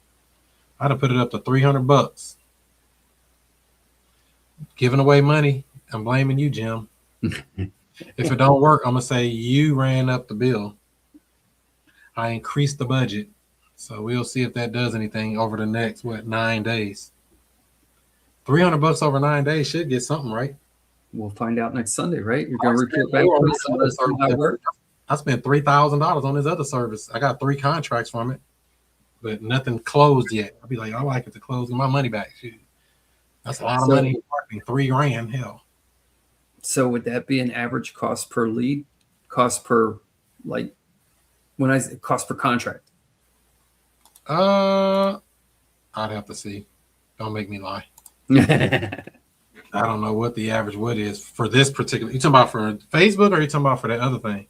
I'd have put it up to $300. Giving away money. I'm blaming you, Jim. If it don't work, I'm gonna say you ran up the bill. I increased the budget. So we'll see if that does anything over the next 9 days. $300 over 9 days should get something, right? We'll find out next Sunday, right? You're going to report back to us on this how it worked? I spent $3,000 on this other service. I got 3 contracts from it, but nothing closed yet. I'll be like, I like it to close, get my money back. Shoot. That's a lot of money. $3,000, hell. So would that be an average cost per lead? Cost per, like, when I say cost per contract? I'd have to see. Don't make me lie. I don't know what the average wood is for this particular. You talking about for Facebook, or you talking about for that other thing?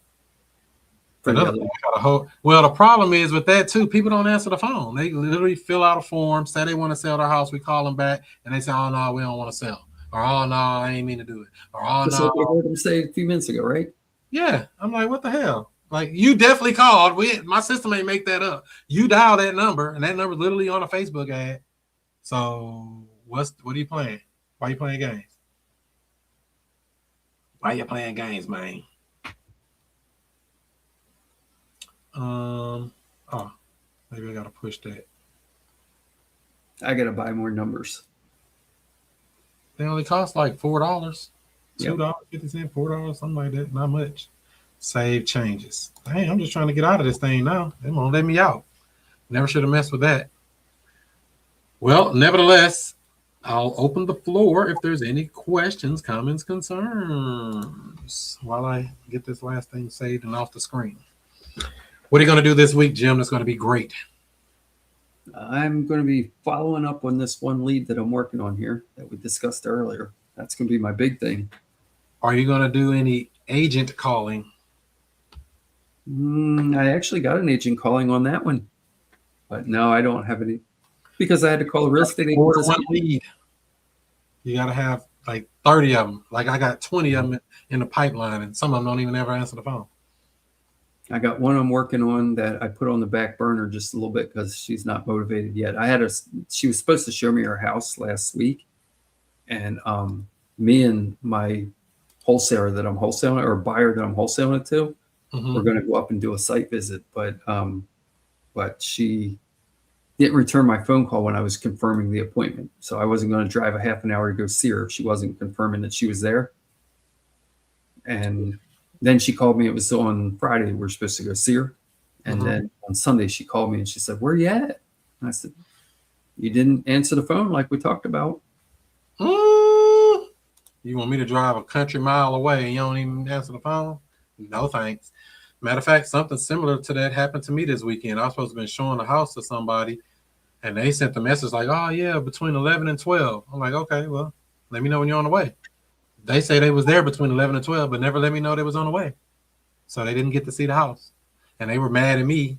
For the other thing, well, the problem is with that too. People don't answer the phone. They literally fill out a form, say they want to sell their house. We call them back, and they say, "Oh no, we don't want to sell," or "Oh no, I ain't mean to do it," or "Oh That's no." what I heard them say a few minutes ago, right? Yeah, I'm like, what the hell? Like, you definitely called. My system ain't make that up. You dial that number, and that number's literally on a Facebook ad. So what are you playing? Why are you playing games? Why are you playing games, man? Oh, maybe I gotta push that. I gotta buy more numbers. They only cost like $4, Yep. $2.50, $4, something like that. Not much. Save changes. Dang, I'm just trying to get out of this thing now. They won't let me out. Never should have messed with that. Well, nevertheless, I'll open the floor if there's any questions, comments, concerns while I get this last thing saved and off the screen. What are you going to do this week, Jim? That's going to be great. I'm going to be following up on this one lead that I'm working on here that we discussed earlier. That's going to be my big thing. Are you going to do any agent calling? I actually got an agent calling on that one, but no, I don't have any because I had to call a real estate agent. One lead. You got to have like 30 of them. Like I got 20 of them in the pipeline, and some of them don't even ever answer the phone. I got one I'm working on that I put on the back burner just a little bit because she's not motivated yet. She was supposed to show me her house last week, and me and my wholesaler that I'm wholesaling or buyer that I'm wholesaling it to, we're going to go up and do a site visit, but she didn't return my phone call when I was confirming the appointment. So I wasn't going to drive a half an hour to go see her if she wasn't confirming that she was there. And then she called me. It was on Friday. We're supposed to go see her. And then on Sunday, she called me and she said, "Where you at?" And I said, "You didn't answer the phone like we talked about." You want me to drive a country mile away and you don't even answer the phone? No, thanks. Matter of fact, something similar to that happened to me this weekend. I was supposed to be showing the house to somebody, and they sent the message like, "Oh, yeah, between 11 and 12. I'm like, okay, well, let me know when you're on the way. They say they was there between 11 and 12, but never let me know they was on the way. So they didn't get to see the house. And they were mad at me.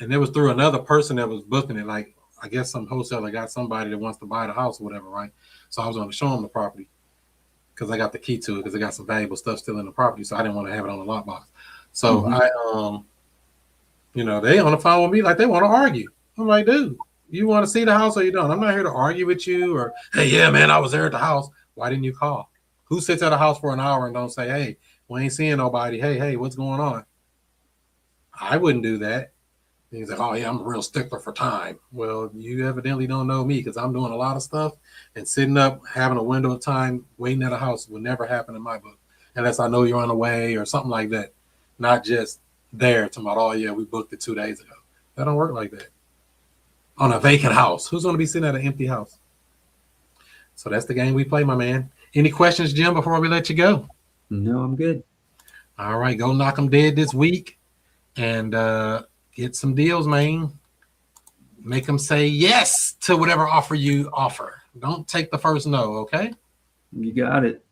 And it was through another person that was booking it. Like, I guess some wholesaler got somebody that wants to buy the house or whatever, right? So I was going to show them the property because I got the key to it because I got some valuable stuff still in the property. So I didn't want to have it on the lockbox. So they on the phone with me like they want to argue. I'm like, dude, you want to see the house or you don't? I'm not here to argue with you or, hey, yeah, man, I was there at the house. Why didn't you call? Who sits at a house for an hour and don't say, hey, we ain't seeing nobody. Hey, what's going on? I wouldn't do that. And he's like, oh, yeah, I'm a real stickler for time. Well, you evidently don't know me because I'm doing a lot of stuff and sitting up, having a window of time, waiting at a house would never happen in my book unless I know you're on the way or something like that. Not just there talking about, oh, yeah, we booked it 2 days ago. That don't work like that. On a vacant house. Who's going to be sitting at an empty house? So that's the game we play, my man. Any questions, Jim, before we let you go? No, I'm good. All right, go knock them dead this week and get some deals, man. Make them say yes. to whatever offer you offer. Don't take the first no, okay? You got it.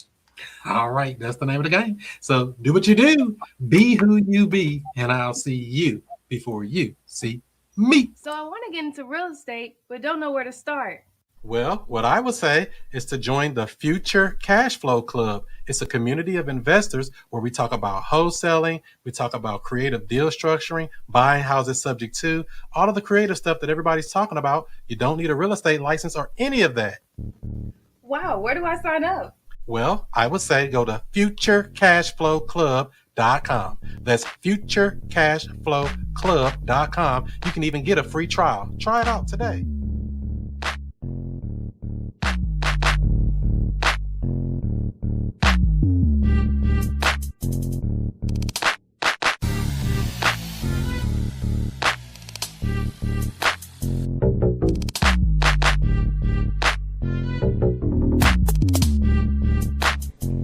All right, that's the name of the game. So do what you do, be who you be, and I'll see you before you see me. So I want to get into real estate, but don't know where to start. Well, what I would say is to join the Future Cash Flow Club. It's a community of investors where we talk about wholesaling, we talk about creative deal structuring, buying houses subject to, all of the creative stuff that everybody's talking about. You don't need a real estate license or any of that. Wow, where do I sign up? Well, I would say go to futurecashflowclub.com. That's futurecashflowclub.com. You can even get a free trial. Try it out today.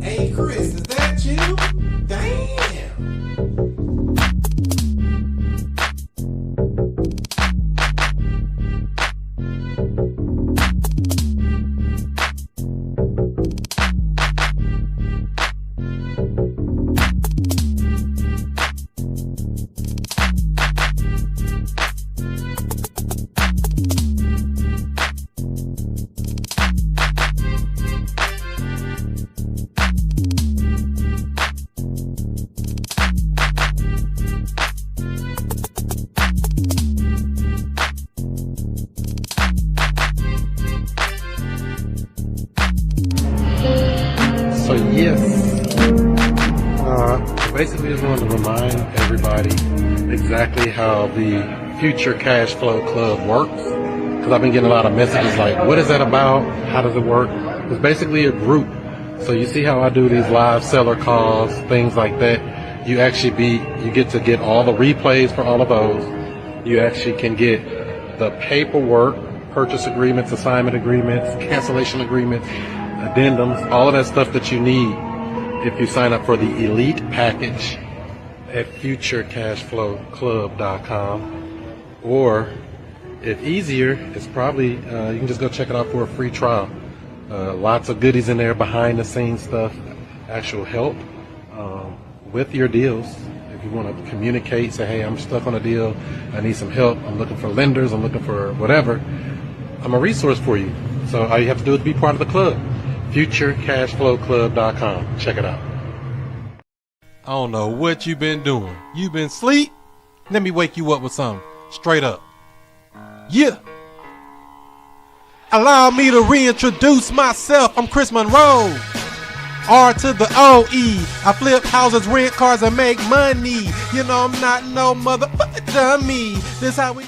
Hey, Chris, is that you? Damn. So yes, basically just wanted to remind everybody exactly how the Future Cash Flow Club works, because I've been getting a lot of messages like, what is that about? How does it work? It's basically a group. So you see how I do these live seller calls, things like that. You get to get all the replays for all of those. You actually can get the paperwork, purchase agreements, assignment agreements, cancellation agreements, addendums, all of that stuff that you need if you sign up for the elite package at futurecashflowclub.com. Or if easier, it's probably you can just go check it out for a free trial. Lots of goodies in there, behind the scenes stuff, actual help with your deals. If you want to communicate, say, hey, I'm stuck on a deal, I need some help, I'm looking for lenders, I'm looking for whatever, I'm a resource for you. So all you have to do is be part of the club. futurecashflowclub.com. Check it out. I don't know what you've been doing. You been asleep? Let me wake you up with something. Straight up. Yeah. Allow me to reintroduce myself. I'm Chris Monroe. R to the O-E. I flip houses, rent cars, and make money. You know I'm not no motherfucker dummy. This how we